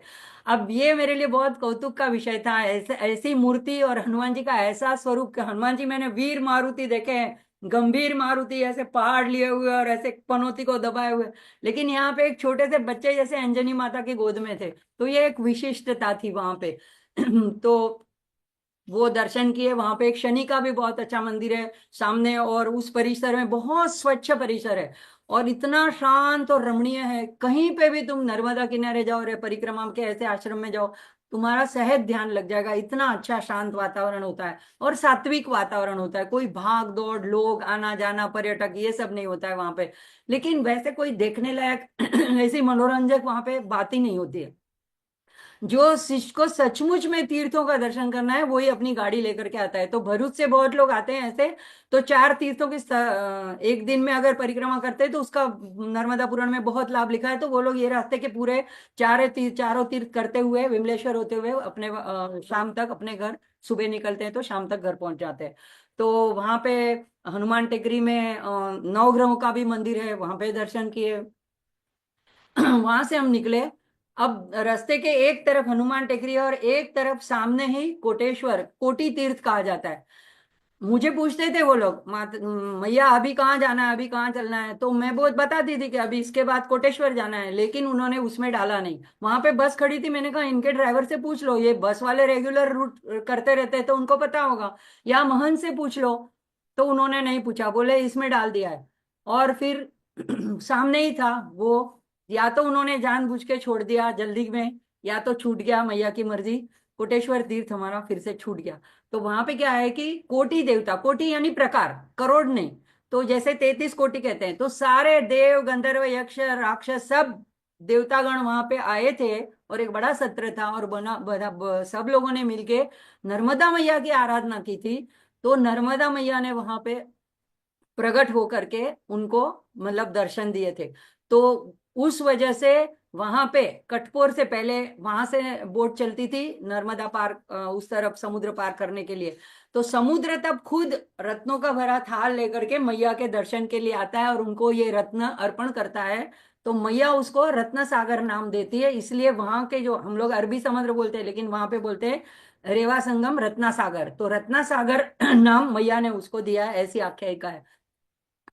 अब ये मेरे लिए बहुत कौतुक का विषय था, ऐसे ऐसी मूर्ति और हनुमान जी का ऐसा स्वरूप। हनुमान जी मैंने वीर मारुति देखे हैं, गंभीर मारुति, ऐसे पहाड़ लिए हुए और ऐसे पनौती को दबाए हुए। लेकिन यहाँ पे एक छोटे से बच्चे जैसे अंजनी माता की गोद में थे। तो ये एक विशिष्टता थी वहां पे। तो वो दर्शन किए। वहां पे एक शनि का भी बहुत अच्छा मंदिर है सामने, और उस परिसर में बहुत स्वच्छ परिसर है, और इतना शांत और रमणीय है। कहीं पे भी तुम नर्मदा किनारे जाओ, रे परिक्रमा के ऐसे आश्रम में जाओ, तुम्हारा सहज ध्यान लग जाएगा। इतना अच्छा शांत वातावरण होता है, और सात्विक वातावरण होता है। कोई भाग दौड़, लोग आना जाना, पर्यटक, ये सब नहीं होता है वहां पे। लेकिन वैसे कोई देखने लायक ऐसी मनोरंजक वहां पे बात ही नहीं होती है। जो शिष्य को सचमुच में तीर्थों का दर्शन करना है, वही अपनी गाड़ी लेकर के आता है। तो भरूच से बहुत लोग आते हैं ऐसे। तो 4 तीर्थों की एक दिन में अगर परिक्रमा करते हैं, तो उसका नर्मदा पुराण में बहुत लाभ लिखा है। तो वो लोग ये रास्ते के पूरे चारों तीर्थ करते हुए, विमलेश्वर होते हुए अपने शाम तक अपने घर, सुबह निकलते हैं तो शाम तक घर पहुंच जाते हैं। तो वहां पे हनुमान टेकरी में नवग्रहों का भी मंदिर है, वहां पे दर्शन किए। वहां से हम निकले। अब रास्ते के एक तरफ हनुमान टेकरी है और एक तरफ सामने ही कोटेश्वर, कोटि तीर्थ कहा जाता है। मुझे पूछते थे वो लोग, मात मैया अभी कहाँ जाना है, अभी कहाँ चलना है, तो मैं बहुत बताती थी कि अभी इसके बाद कोटेश्वर जाना है, लेकिन उन्होंने उसमें डाला नहीं। वहां पे बस खड़ी थी, मैंने कहा इनके ड्राइवर से पूछ लो, ये बस वाले रेगुलर रूट करते रहते हैं तो उनको पता होगा, या महंत से पूछ लो। तो उन्होंने नहीं पूछा, बोले इसमें डाल दिया है। और फिर सामने ही था वो, या तो उन्होंने जानबूझ के छोड़ दिया जल्दी में, या तो छूट गया, मैया की मर्जी। कोटेश्वर तीर्थ हमारा फिर से छूट गया। तो वहां पे क्या है कि कोटि देवता, कोटि यानी प्रकार, करोड़ नहीं। तो जैसे 33 कोटि कहते हैं, तो सारे देव गंधर्व यक्ष राक्षस सब देवतागण वहां पे आए थे, और एक बड़ा सत्र था, और सब लोगों ने मिलके नर्मदा मैया की आराधना की थी। तो नर्मदा मैया ने वहां पे प्रकट होकर के उनको मतलब दर्शन दिए थे। तो उस वजह से वहां पे कटपोर से पहले वहां से बोट चलती थी नर्मदा पार, उस तरफ समुद्र पार करने के लिए। तो समुद्र तब खुद रत्नों का भरा थाल लेकर के मैया के दर्शन के लिए आता है और उनको ये रत्न अर्पण करता है। तो मैया उसको रत्न सागर नाम देती है, इसलिए वहां के जो हम लोग अरबी समुद्र बोलते हैं, लेकिन वहां पे बोलते हैं रेवा संगम रत्ना सागर। तो रत्ना सागर नाम मैया ने उसको दिया है, ऐसी आख्यायिका है।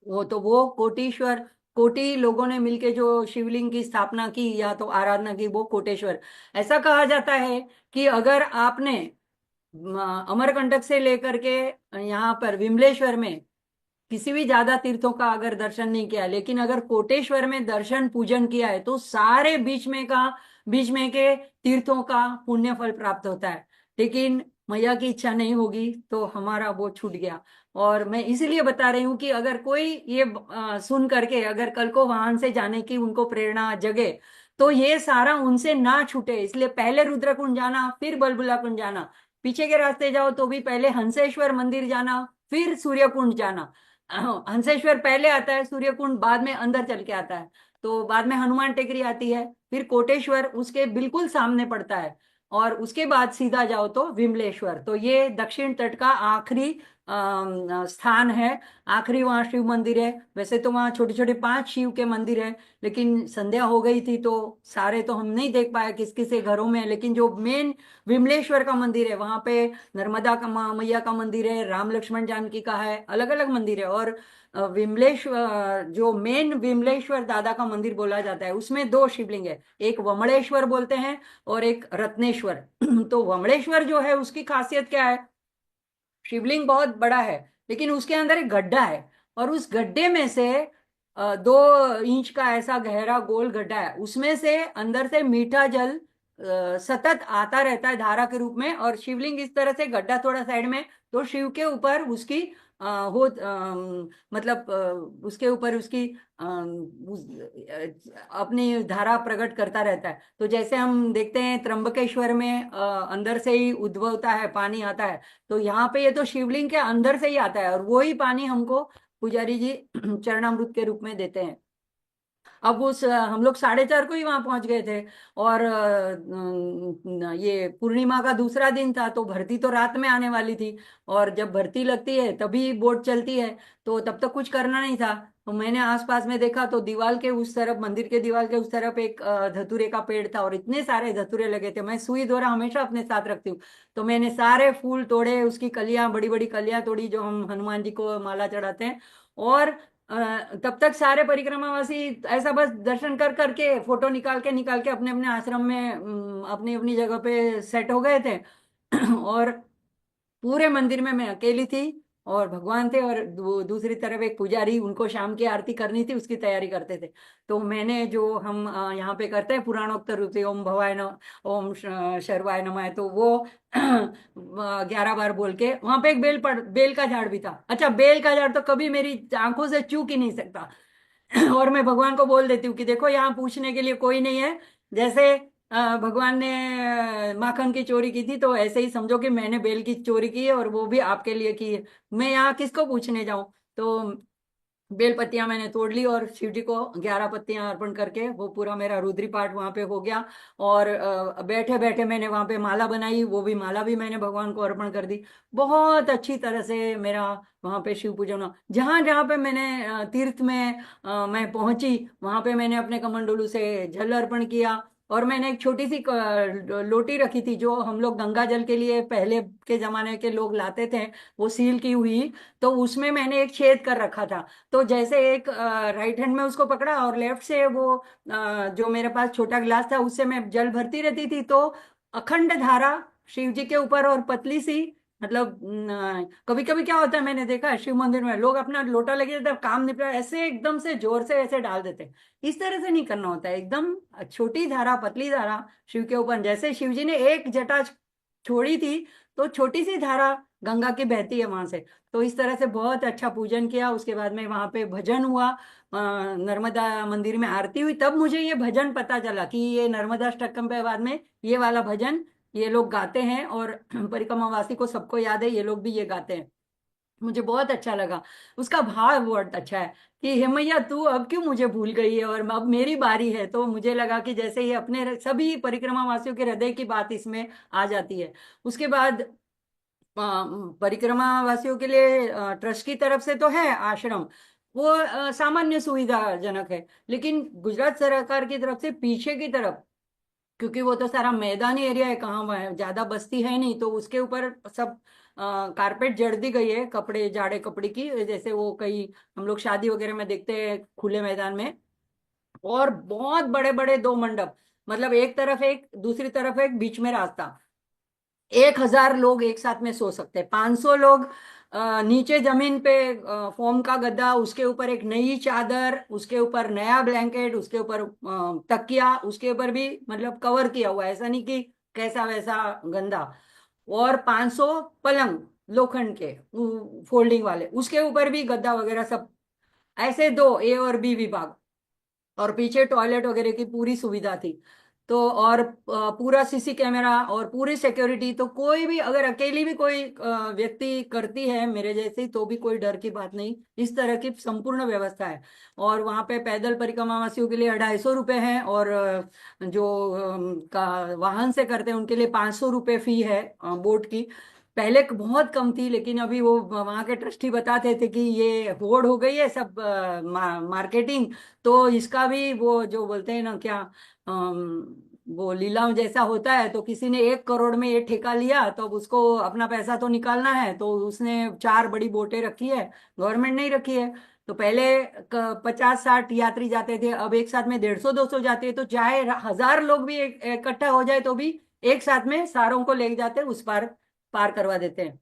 वो कोटीश्वर, कोटि लोगों ने मिलके जो शिवलिंग की स्थापना की या तो आराधना की, वो कोटेश्वर। ऐसा कहा जाता है कि अगर आपने अमरकंटक से लेकर के यहाँ पर विमलेश्वर में किसी भी ज्यादा तीर्थों का अगर दर्शन नहीं किया, लेकिन अगर कोटेश्वर में दर्शन पूजन किया है, तो सारे बीच में के तीर्थों का पुण्य फल प्राप्त होता है। लेकिन मैया की इच्छा नहीं होगी तो हमारा वो छूट गया। और मैं इसीलिए बता रही हूँ कि अगर कोई ये सुन करके अगर कल को वाहन से जाने की उनको प्रेरणा जगे, तो ये सारा उनसे ना छूटे। इसलिए पहले रुद्रकुंड जाना, फिर बलबुला कुंड जाना। पीछे के रास्ते जाओ तो भी पहले हंसेश्वर मंदिर जाना, फिर सूर्यकुंड जाना। हंसेश्वर पहले आता है, सूर्यकुंड बाद में अंदर चल के आता है। तो बाद में हनुमान टेकरी आती है, फिर कोटेश्वर उसके बिल्कुल सामने पड़ता है, और उसके बाद सीधा जाओ तो विमलेश्वर। तो ये दक्षिण तट का आखिरी स्थान है, आखिरी वहां शिव मंदिर है। वैसे तो वहां छोटे छोटे 5 शिव के मंदिर है, लेकिन संध्या हो गई थी तो सारे तो हम नहीं देख पाए किस किस के घरों में है। लेकिन जो मेन विमलेश्वर का मंदिर है, वहां पे नर्मदा का मैया का मंदिर है, राम लक्ष्मण जानकी का है, अलग अलग मंदिर है। और विमलेश्वर, जो मेन विमलेश्वर दादा का मंदिर बोला जाता है, उसमें 2 शिवलिंग है, एक वमलेश्वर बोलते हैं और एक रत्नेश्वर। तो वमलेश्वर जो है उसकी खासियत क्या है, शिवलिंग बहुत बड़ा है, लेकिन उसके अंदर एक गड्ढा है, और उस गड्ढे में से 2 इंच का ऐसा गहरा गोल गड्ढा है, उसमें से अंदर से मीठा जल सतत आता रहता है धारा के रूप में। और शिवलिंग इस तरह से, गड्ढा थोड़ा साइड में, तो शिव के ऊपर उसकी मतलब उसके ऊपर उसकी अपनी धारा प्रकट करता रहता है। तो जैसे हम देखते हैं त्र्यंबकेश्वर में अंदर से ही उद्भवता है, पानी आता है। तो यहाँ पे ये तो शिवलिंग के अंदर से ही आता है, और वो ही पानी हमको पुजारी जी चरणामृत के रूप में देते हैं। अब उस हम लोग 4:30 को ही वहां पहुंच गए थे। और ये पूर्णिमा का दूसरा दिन था, तो भरती तो रात में आने वाली थी, और जब भरती लगती है तभी बोट चलती है। तो तब तक कुछ करना नहीं था। तो मैंने आसपास में देखा, तो दीवार के उस तरफ, मंदिर के दीवार के उस तरफ एक धतूरे का पेड़ था, और इतने सारे धतूरे लगे थे। मैं सुई दोरा हमेशा अपने साथ रखती हूँ, तो मैंने सारे फूल तोड़े, उसकी कलियां, बड़ी बड़ी कलियां तोड़ी, जो हम हनुमान जी को माला चढ़ाते हैं। और तब तक सारे परिक्रमावासी ऐसा बस दर्शन कर करके, फोटो निकाल के अपने अपने आश्रम में अपनी अपनी जगह पे सेट हो गए थे। और पूरे मंदिर में मैं अकेली थी, और भगवान थे, और दूसरी तरफ एक पुजारी, उनको शाम की आरती करनी थी, उसकी तैयारी करते थे। तो मैंने, जो हम यहाँ पे करते हैं पुराणोक्तर रूप से, ओम भवाय न, ओम शर्वाय नमः, तो वो 11 बार बोल के, वहां पे एक बेल का झाड़ भी था। अच्छा, बेल का झाड़ तो कभी मेरी आंखों से चूक ही नहीं सकता। और मैं भगवान को बोल देती हूँ कि देखो, यहाँ पूछने के लिए कोई नहीं है। जैसे भगवान ने माखन की चोरी की थी, तो ऐसे ही समझो कि मैंने बेल की चोरी की है, और वो भी आपके लिए की है। मैं यहाँ किसको पूछने जाऊं। तो बेल पत्तियां मैंने तोड़ ली, और शिव जी को 11 पत्तियां अर्पण करके वो पूरा मेरा रुद्री पाठ वहां पे हो गया। और बैठे बैठे मैंने वहां पे माला बनाई, वो भी माला भी मैंने भगवान को अर्पण कर दी। बहुत अच्छी तरह से मेरा वहां पे शिव पूजन हुआ। जहां जहां पे मैंने तीर्थ में मैं पहुंची, वहां पे मैंने अपने कमंडलू से जल अर्पण किया। और मैंने एक छोटी सी लोटी रखी थी जो हम लोग गंगा जल के लिए पहले के जमाने के लोग लाते थे, वो सील की हुई। तो उसमें मैंने एक छेद कर रखा था। तो जैसे एक राइट हैंड में उसको पकड़ा और लेफ्ट से वो जो मेरे पास छोटा ग्लास था उससे मैं जल भरती रहती थी, तो अखंड धारा शिव जी के ऊपर, और पतली सी, मतलब कभी कभी क्या होता है, मैंने देखा है शिव मंदिर में लोग अपना लोटा लगे रहता है, काम निपटा ऐसे एकदम से जोर से ऐसे डाल देते हैं। इस तरह से नहीं करना होता है, एकदम छोटी धारा, पतली धारा शिव के ऊपर। जैसे शिव जी ने एक जटा छोड़ी थी, तो छोटी सी धारा गंगा की बहती है वहां से। तो इस तरह से बहुत अच्छा पूजन किया। उसके बाद में वहां पे भजन हुआ, नर्मदा मंदिर में आरती हुई, तब मुझे ये भजन पता चला कि ये नर्मदा अष्टकम पे बाद में ये वाला भजन ये लोग गाते हैं, और परिक्रमावासी को सबको याद है, ये लोग भी ये गाते हैं। मुझे बहुत अच्छा लगा। उसका भाव बहुत अच्छा है कि हे मैया तू अब क्यों मुझे भूल गई है और अब मेरी बारी है। तो मुझे लगा कि जैसे ये अपने सभी परिक्रमा वासियों के हृदय की बात इसमें आ जाती है। उसके बाद परिक्रमा वासियों के लिए ट्रस्ट की तरफ से तो है आश्रम, वो सामान्य सुविधाजनक है। लेकिन गुजरात सरकार की तरफ से पीछे की तरफ, क्योंकि वो तो सारा मैदानी एरिया है, कहाँ वहाँ ज्यादा बस्ती है नहीं, तो उसके ऊपर सब कारपेट जड़ दी गई है, कपड़े जाड़े कपड़े की, जैसे वो कई हम लोग शादी वगैरह में देखते हैं खुले मैदान में। और बहुत बड़े बड़े दो मंडप, मतलब एक तरफ एक, दूसरी तरफ एक, बीच में रास्ता। 1,000 लोग एक साथ में सो सकते हैं, 500 लोग नीचे जमीन पे, फोम का गद्दा, उसके ऊपर एक नई चादर, उसके ऊपर नया ब्लैंकेट, उसके ऊपर तकिया, उसके ऊपर भी मतलब कवर किया हुआ है, ऐसा नहीं कि कैसा वैसा गंदा। और 500 पलंग लोखंड के फोल्डिंग वाले, उसके ऊपर भी गद्दा वगैरह सब, ऐसे दो ए और बी विभाग। और पीछे टॉयलेट वगैरह की पूरी सुविधा थी। तो और पूरा सीसी कैमरा और पूरी सिक्योरिटी, तो कोई भी अगर अकेली भी कोई व्यक्ति करती है मेरे जैसी, तो भी कोई डर की बात नहीं, इस तरह की संपूर्ण व्यवस्था है। और वहाँ पे पैदल परिक्रमावासियों के लिए 250 रुपये है, और जो का वाहन से करते हैं उनके लिए 500 रुपये फी है बोट की। पहले बहुत कम थी, लेकिन अभी वो वहाँ के ट्रस्टी बताते थे कि ये होड़ हो गई है सब मार्केटिंग, तो इसका भी वो जो बोलते हैं ना क्या, वो लीलाव जैसा होता है, तो किसी ने 1 करोड़ में ये ठेका लिया, तो अब उसको अपना पैसा तो निकालना है, तो उसने 4 बड़ी बोटें रखी है, गवर्नमेंट नहीं रखी है। तो पहले 50-60 यात्री जाते थे, अब एक साथ में 150-200 जाते हैं, तो चाहे 1,000 लोग भी इकट्ठा हो जाए तो भी एक साथ में सारों को ले जाते हैं, उस पार पार करवा देते हैं।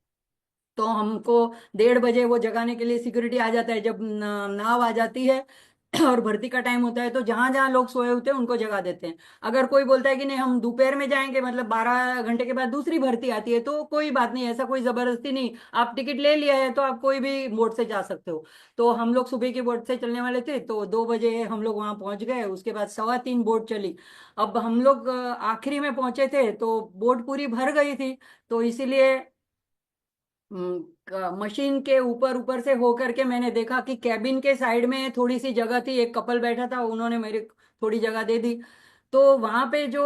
तो हमको 1:30 बजे वो जगाने के लिए सिक्योरिटी आ जाता है, जब नाव आ जाती है और भर्ती का टाइम होता है, तो जहां जहां लोग सोए होते हैं उनको जगा देते हैं। अगर कोई बोलता है कि नहीं हम दोपहर में जाएंगे, मतलब 12 घंटे के बाद दूसरी भर्ती आती है, तो कोई बात नहीं, ऐसा कोई जबरदस्ती नहीं, आप टिकट ले लिया है तो आप कोई भी बोट से जा सकते हो। तो हम लोग सुबह की बोट से चलने वाले थे, तो 2 बजे हम लोग वहां पहुंच गए, उसके बाद 3:15 बोट चली। अब हम लोग आखिरी में पहुंचे थे, तो बोट पूरी भर गई थी। तो इसीलिए मशीन के ऊपर ऊपर से होकर के मैंने देखा कि कैबिन के साइड में थोड़ी सी जगह थी, एक कपल बैठा था, उन्होंने मेरी थोड़ी जगह दे दी। तो वहां पे जो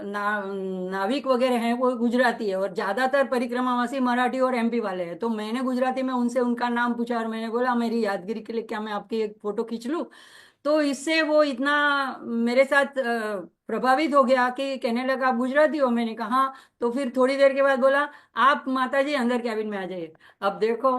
नाविक वगैरह हैं वो गुजराती है, और ज्यादातर परिक्रमावासी मराठी और एमपी वाले हैं। तो मैंने गुजराती में उनसे उनका नाम पूछा, और मैंने बोला मेरी यादगिरी के लिए क्या मैं आपकी एक फोटो खींच लूं। तो इससे वो इतना मेरे साथ प्रभावित हो गया कि कहने लगा आप गुजराती हो, मैंने कहा हाँ। तो फिर थोड़ी देर के बाद बोला आप माता जी अंदर कैबिन में आ जाइए। अब देखो,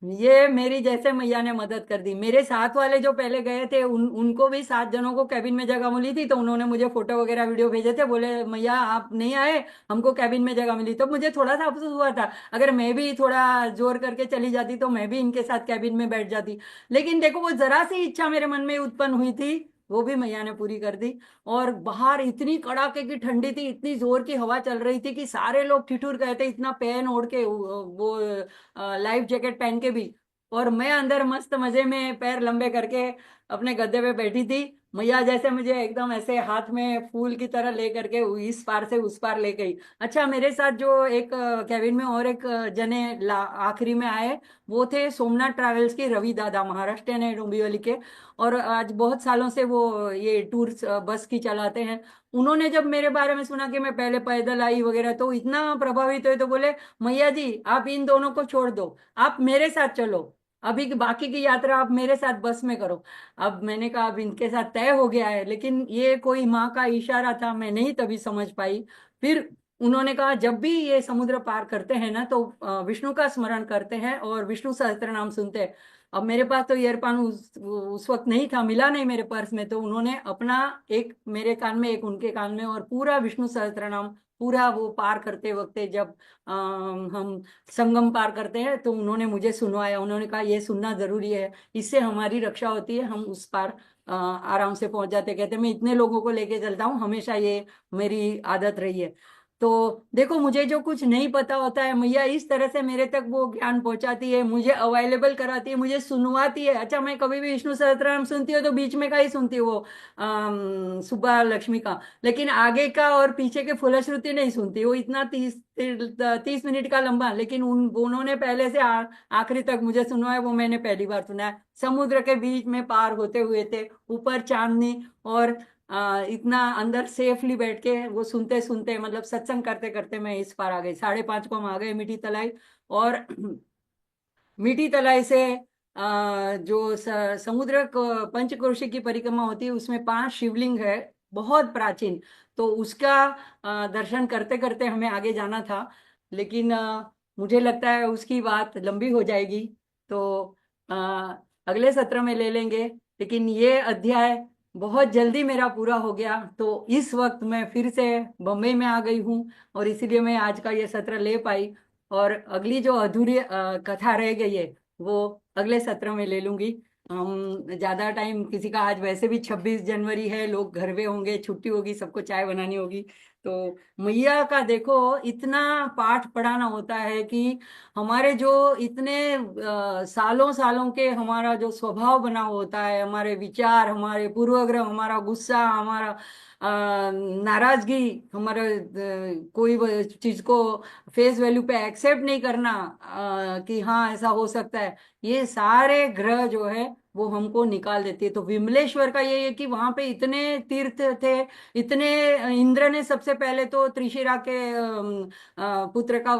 ये मेरी जैसे मैया ने मदद कर दी। मेरे साथ वाले जो पहले गए थे उनको भी 7 जनों को कैबिन में जगह मिली थी, तो उन्होंने मुझे फोटो वगैरह वीडियो भेजे थे, बोले मैया आप नहीं आए, हमको कैबिन में जगह मिली। तो मुझे थोड़ा सा अफसोस हुआ था, अगर मैं भी थोड़ा जोर करके चली जाती तो मैं भी इनके साथ कैबिन में बैठ जाती। लेकिन देखो, वो जरा सी इच्छा मेरे मन में उत्पन्न हुई थी, वो भी मैया ने पूरी कर दी। और बाहर इतनी कड़ाके की ठंडी थी, इतनी जोर की हवा चल रही थी कि सारे लोग ठिठुर गए थे, इतना पैन ओढ़ के, वो लाइफ जैकेट पहन के भी। और मैं अंदर मस्त मजे में पैर लंबे करके अपने गद्दे पे बैठी थी। मैया जैसे मुझे एकदम ऐसे हाथ में फूल की तरह ले करके इस पार से उस पार ले गई। अच्छा, मेरे साथ जो एक कैबिन में और एक जने आखिरी में आए, वो थे सोमनाथ ट्रैवल्स के रवि दादा, महाराष्ट्र है डोंबिवली के। और आज बहुत सालों से वो ये टूर बस की चलाते हैं। उन्होंने जब मेरे बारे में सुना कि मैं पहले पैदल आई वगैरह, तो इतना प्रभावित हुए, तो बोले मैया जी आप इन दोनों को छोड़ दो, आप मेरे साथ चलो। अभी की बाकी की यात्रा आप मेरे साथ बस में करो। अब मैंने कहा अब इनके साथ तय हो गया है, लेकिन ये कोई माँ का इशारा था, मैं नहीं तभी समझ पाई। फिर उन्होंने कहा जब भी ये समुद्र पार करते हैं ना तो विष्णु का स्मरण करते हैं और विष्णु सहस्त्र नाम सुनते हैं। अब मेरे पास तो ईयरफोन उस वक्त नहीं था, मिला नहीं मेरे पर्स में, तो उन्होंने अपना एक मेरे कान में एक उनके कान में, और पूरा विष्णु सहस्त्र नाम पूरा वो पार करते वक्त जब हम संगम पार करते हैं तो उन्होंने मुझे सुनवाया। उन्होंने कहा ये सुनना जरूरी है, इससे हमारी रक्षा होती है, हम उस पार आराम से पहुंच जाते। कहते मैं इतने लोगों को लेके चलता हूँ, हमेशा ये मेरी आदत रही है। तो देखो, मुझे जो कुछ नहीं पता होता है मैया इस तरह से मेरे तक वो ज्ञान पहुंचाती है, मुझे अवेलेबल कराती है, मुझे सुनवाती है। अच्छा, मैं कभी भी विष्णु सहस्त्रनाम सुनती हूँ तो बीच में का ही सुनती हूँ, वो सुबह लक्ष्मी का, लेकिन आगे का और पीछे के फलश्रुति नहीं सुनती। वो इतना 30 मिनट का लंबा, लेकिन उन्होंने पहले से आखिरी तक मुझे सुनवाया, वो मैंने पहली बार सुना है। समुद्र के बीच में पार होते हुए थे, ऊपर चांदनी, और इतना अंदर सेफली बैठ के वो सुनते सुनते, मतलब सत्संग करते करते मैं इस पार आ गई। 5:30 को हम आ गए मीठी तलाई। और मीठी तलाई से जो समुद्र पंचक्रोशी की परिक्रमा होती है, उसमें 5 शिवलिंग है, बहुत प्राचीन। तो उसका दर्शन करते करते हमें आगे जाना था, लेकिन मुझे लगता है उसकी बात लंबी हो जाएगी, तो अ, अगले सत्र में ले लेंगे। लेकिन ये अध्याय बहुत जल्दी मेरा पूरा हो गया, तो इस वक्त मैं फिर से बम्बई में आ गई हूँ, और इसीलिए मैं आज का ये सत्र ले पाई। और अगली जो अधूरी कथा रह गई है वो अगले सत्र में ले लूंगी। हम ज्यादा टाइम किसी का, आज वैसे भी 26 जनवरी है, लोग घर में होंगे, छुट्टी होगी, सबको चाय बनानी होगी। तो मैया का देखो इतना पाठ पढ़ाना होता है कि हमारे जो इतने सालों सालों के हमारा जो स्वभाव बना होता है, हमारे विचार, हमारे पूर्वग्रह, हमारा गुस्सा, हमारा नाराजगी, हमारे कोई चीज को फेस वैल्यू पे एक्सेप्ट नहीं करना, कि हाँ ऐसा हो सकता है, ये सारे ग्रह जो है वो हमको निकाल देती है। तो विमलेश्वर का ये है कि वहां पे इतने तीर्थ थे, इतने इंद्र ने सबसे पहले तो त्रिशिरा के पुत्र का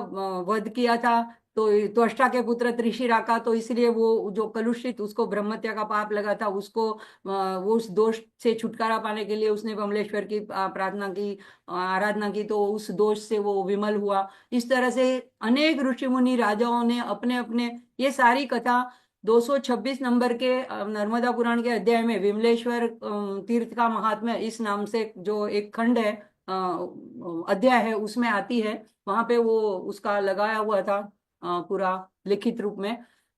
वध किया था, तो त्वष्टा के पुत्र त्रिशिरा का, तो इसलिए वो जो कलुषित, उसको ब्रह्मत्या का पाप लगा था, उसको वो उस दोष से छुटकारा पाने के लिए उसने कमलेश्वर की प्रार्थना की, आराधना की, तो उस दोष से वो विमल हुआ। इस तरह से अनेक ऋषि मुनि राजाओं ने अपने अपने, ये सारी कथा 226 नंबर के नर्मदा पुराण के अध्याय में विमलेश्वर तीर्थ का महात्म्य इस नाम से जो एक खंड है, अध्याय है, उसमें आती है। वहां पे वो उसका लगाया हुआ था पूरा लिखित रूप में।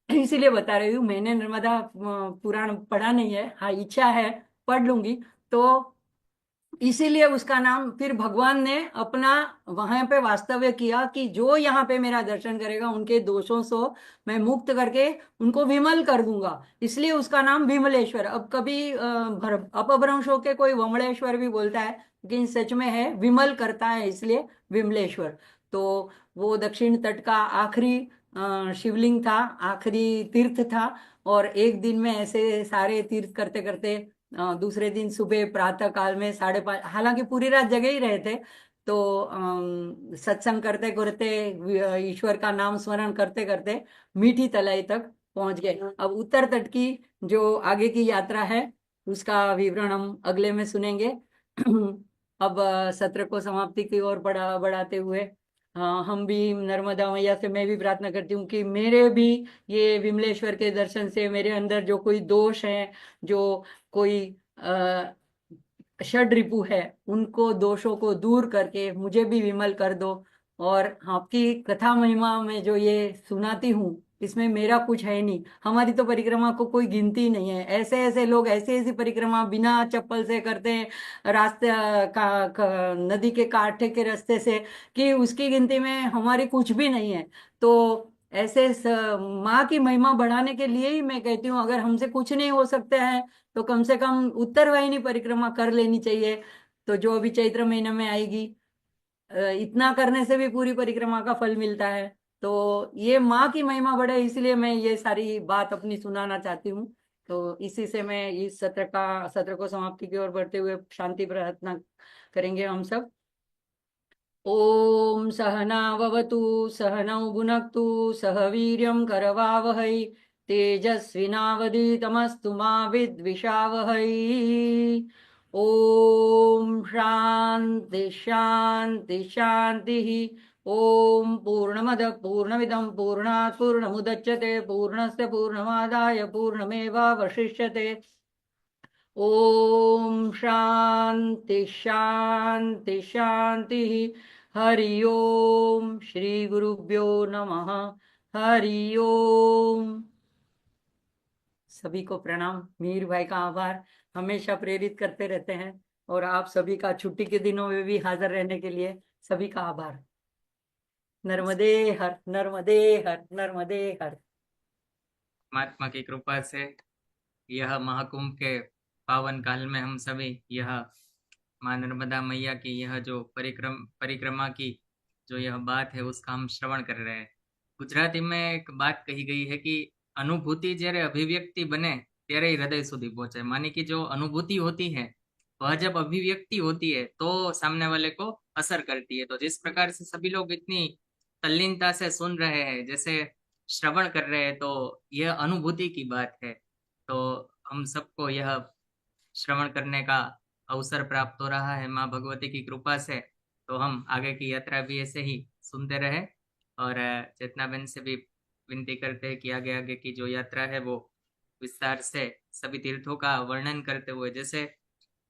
इसीलिए बता रही हूँ, मैंने नर्मदा पुराण पढ़ा नहीं है, हाँ इच्छा है, पढ़ लूंगी। तो इसीलिए उसका नाम, फिर भगवान ने अपना वहां पे वास्तव्य किया कि जो यहाँ पे मेरा दर्शन करेगा उनके दोषों से मैं मुक्त करके उनको विमल कर दूंगा, इसलिए उसका नाम विमलेश्वर। अब कभी अपभ्रंश होके कोई वमलेश्वर भी बोलता है, लेकिन सच में है विमल करता है, इसलिए विमलेश्वर। तो वो दक्षिण तट का आखिरी शिवलिंग था, आखिरी तीर्थ था। और एक दिन में ऐसे सारे तीर्थ करते करते दूसरे दिन सुबह प्रातः काल में 5:30, हालांकि पूरी रात जगे ही रहे थे, तो सत्संग करते करते, ईश्वर का नाम स्मरण करते करते मीठी तलाई तक पहुंच गए। अब उत्तर तट की जो आगे की यात्रा है उसका विवरण हम अगले में सुनेंगे। अब सत्र को समाप्ति की ओर बढ़ाते हुए, हम भी नर्मदा मैया से मैं भी प्रार्थना करती हूँ कि मेरे भी ये विमलेश्वर के दर्शन से मेरे अंदर जो कोई दोष है, जो कोई षड रिपु है, उनको दोषों को दूर करके मुझे भी विमल कर दो। और आपकी कथा महिमा में जो ये सुनाती हूँ, इसमें मेरा कुछ है नहीं, हमारी तो परिक्रमा को कोई गिनती नहीं है। ऐसे ऐसे लोग ऐसी ऐसी परिक्रमा बिना चप्पल से करते हैं, रास्ते नदी के कांठे के रास्ते से, कि उसकी गिनती में हमारी कुछ भी नहीं है। तो ऐसे माँ की महिमा बढ़ाने के लिए ही मैं कहती हूँ, अगर हमसे कुछ नहीं हो सकता है तो कम से कम उत्तर वाहिनी परिक्रमा कर लेनी चाहिए, तो जो अभी चैत्र महीने में आएगी। इतना करने से भी पूरी परिक्रमा का फल मिलता है। तो ये माँ की महिमा बढ़े, इसलिए मैं ये सारी बात अपनी सुनाना चाहती हूँ। तो इसी से मैं इस सत्र को समाप्ति की ओर बढ़ते हुए शांति प्रार्थना करेंगे हम सब। ओम सहनाववतु सहनौ भुनक्तु सह वीर्यं करवावहै तेजस्विनावधीतमस्तु मा विद्विषावहै। ओम शांति शांति शांति। ओम पूर्णमद पूर्णमिदं पूर्णात् पूर्णमुदच्यते पूर्णस्य पूर्णमादाय पूर्णमेवावशिष्यते। ओम शांति शांति शांति। हरि ओम श्री गुरुभ्यो नमः। हरि ओम। सभी को प्रणाम। मीर भाई का आभार, हमेशा प्रेरित करते रहते हैं। और आप सभी का छुट्टी के दिनों में भी हाजिर रहने के लिए सभी का आभार। नर्मदे हर, नर्मदे हर, नर्मदे हर। परमात्मा की कृपा से यह महाकुंभ के पावन काल में हम सभी यह माँ नर्मदा मैया की यह जो परिक्रमा की जो यह बात है उसका हम श्रवण कर रहे हैं। गुजराती में एक बात कही गई है कि अनुभूति જ્યારે अभिव्यक्ति बने ત્યારે ही हृदय સુધી पहुंचे। माने कि जो अनुभूति होती है वह जब अभिव्यक्ति होती है तो सामने वाले को असर करती है। तो जिस प्रकार से सभी लोग इतनी तल्लीनता से सुन रहे हैं, जैसे श्रवण कर रहे हैं, तो यह अनुभूति की बात है। तो हम सबको यह श्रवण करने का अवसर प्राप्त हो रहा है माँ भगवती की कृपा से। तो हम आगे की यात्रा भी ऐसे ही सुनते रहे। और चेतना बहन से भी विनती करते हैं कि आगे आगे की जो यात्रा है वो विस्तार से सभी तीर्थों का वर्णन करते हुए, जैसे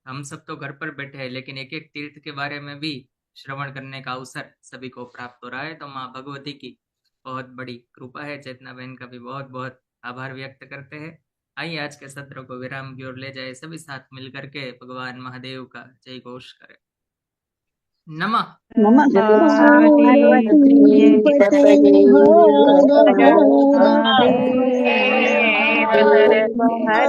हम सब तो घर पर बैठे हैं लेकिन एक एक तीर्थ के बारे में भी श्रवण करने का अवसर सभी को प्राप्त हो रहा है। तो माँ भगवती की बहुत बड़ी कृपा है। चेतना बहन का भी बहुत बहुत आभार व्यक्त करते हैं। आइए आज के सत्र को विराम की ओर ले जाए, सभी साथ मिलकर के भगवान महादेव का जय घोष करें। नमः नमः पार्वती पार्वतीपते हर हर हर महादेव हर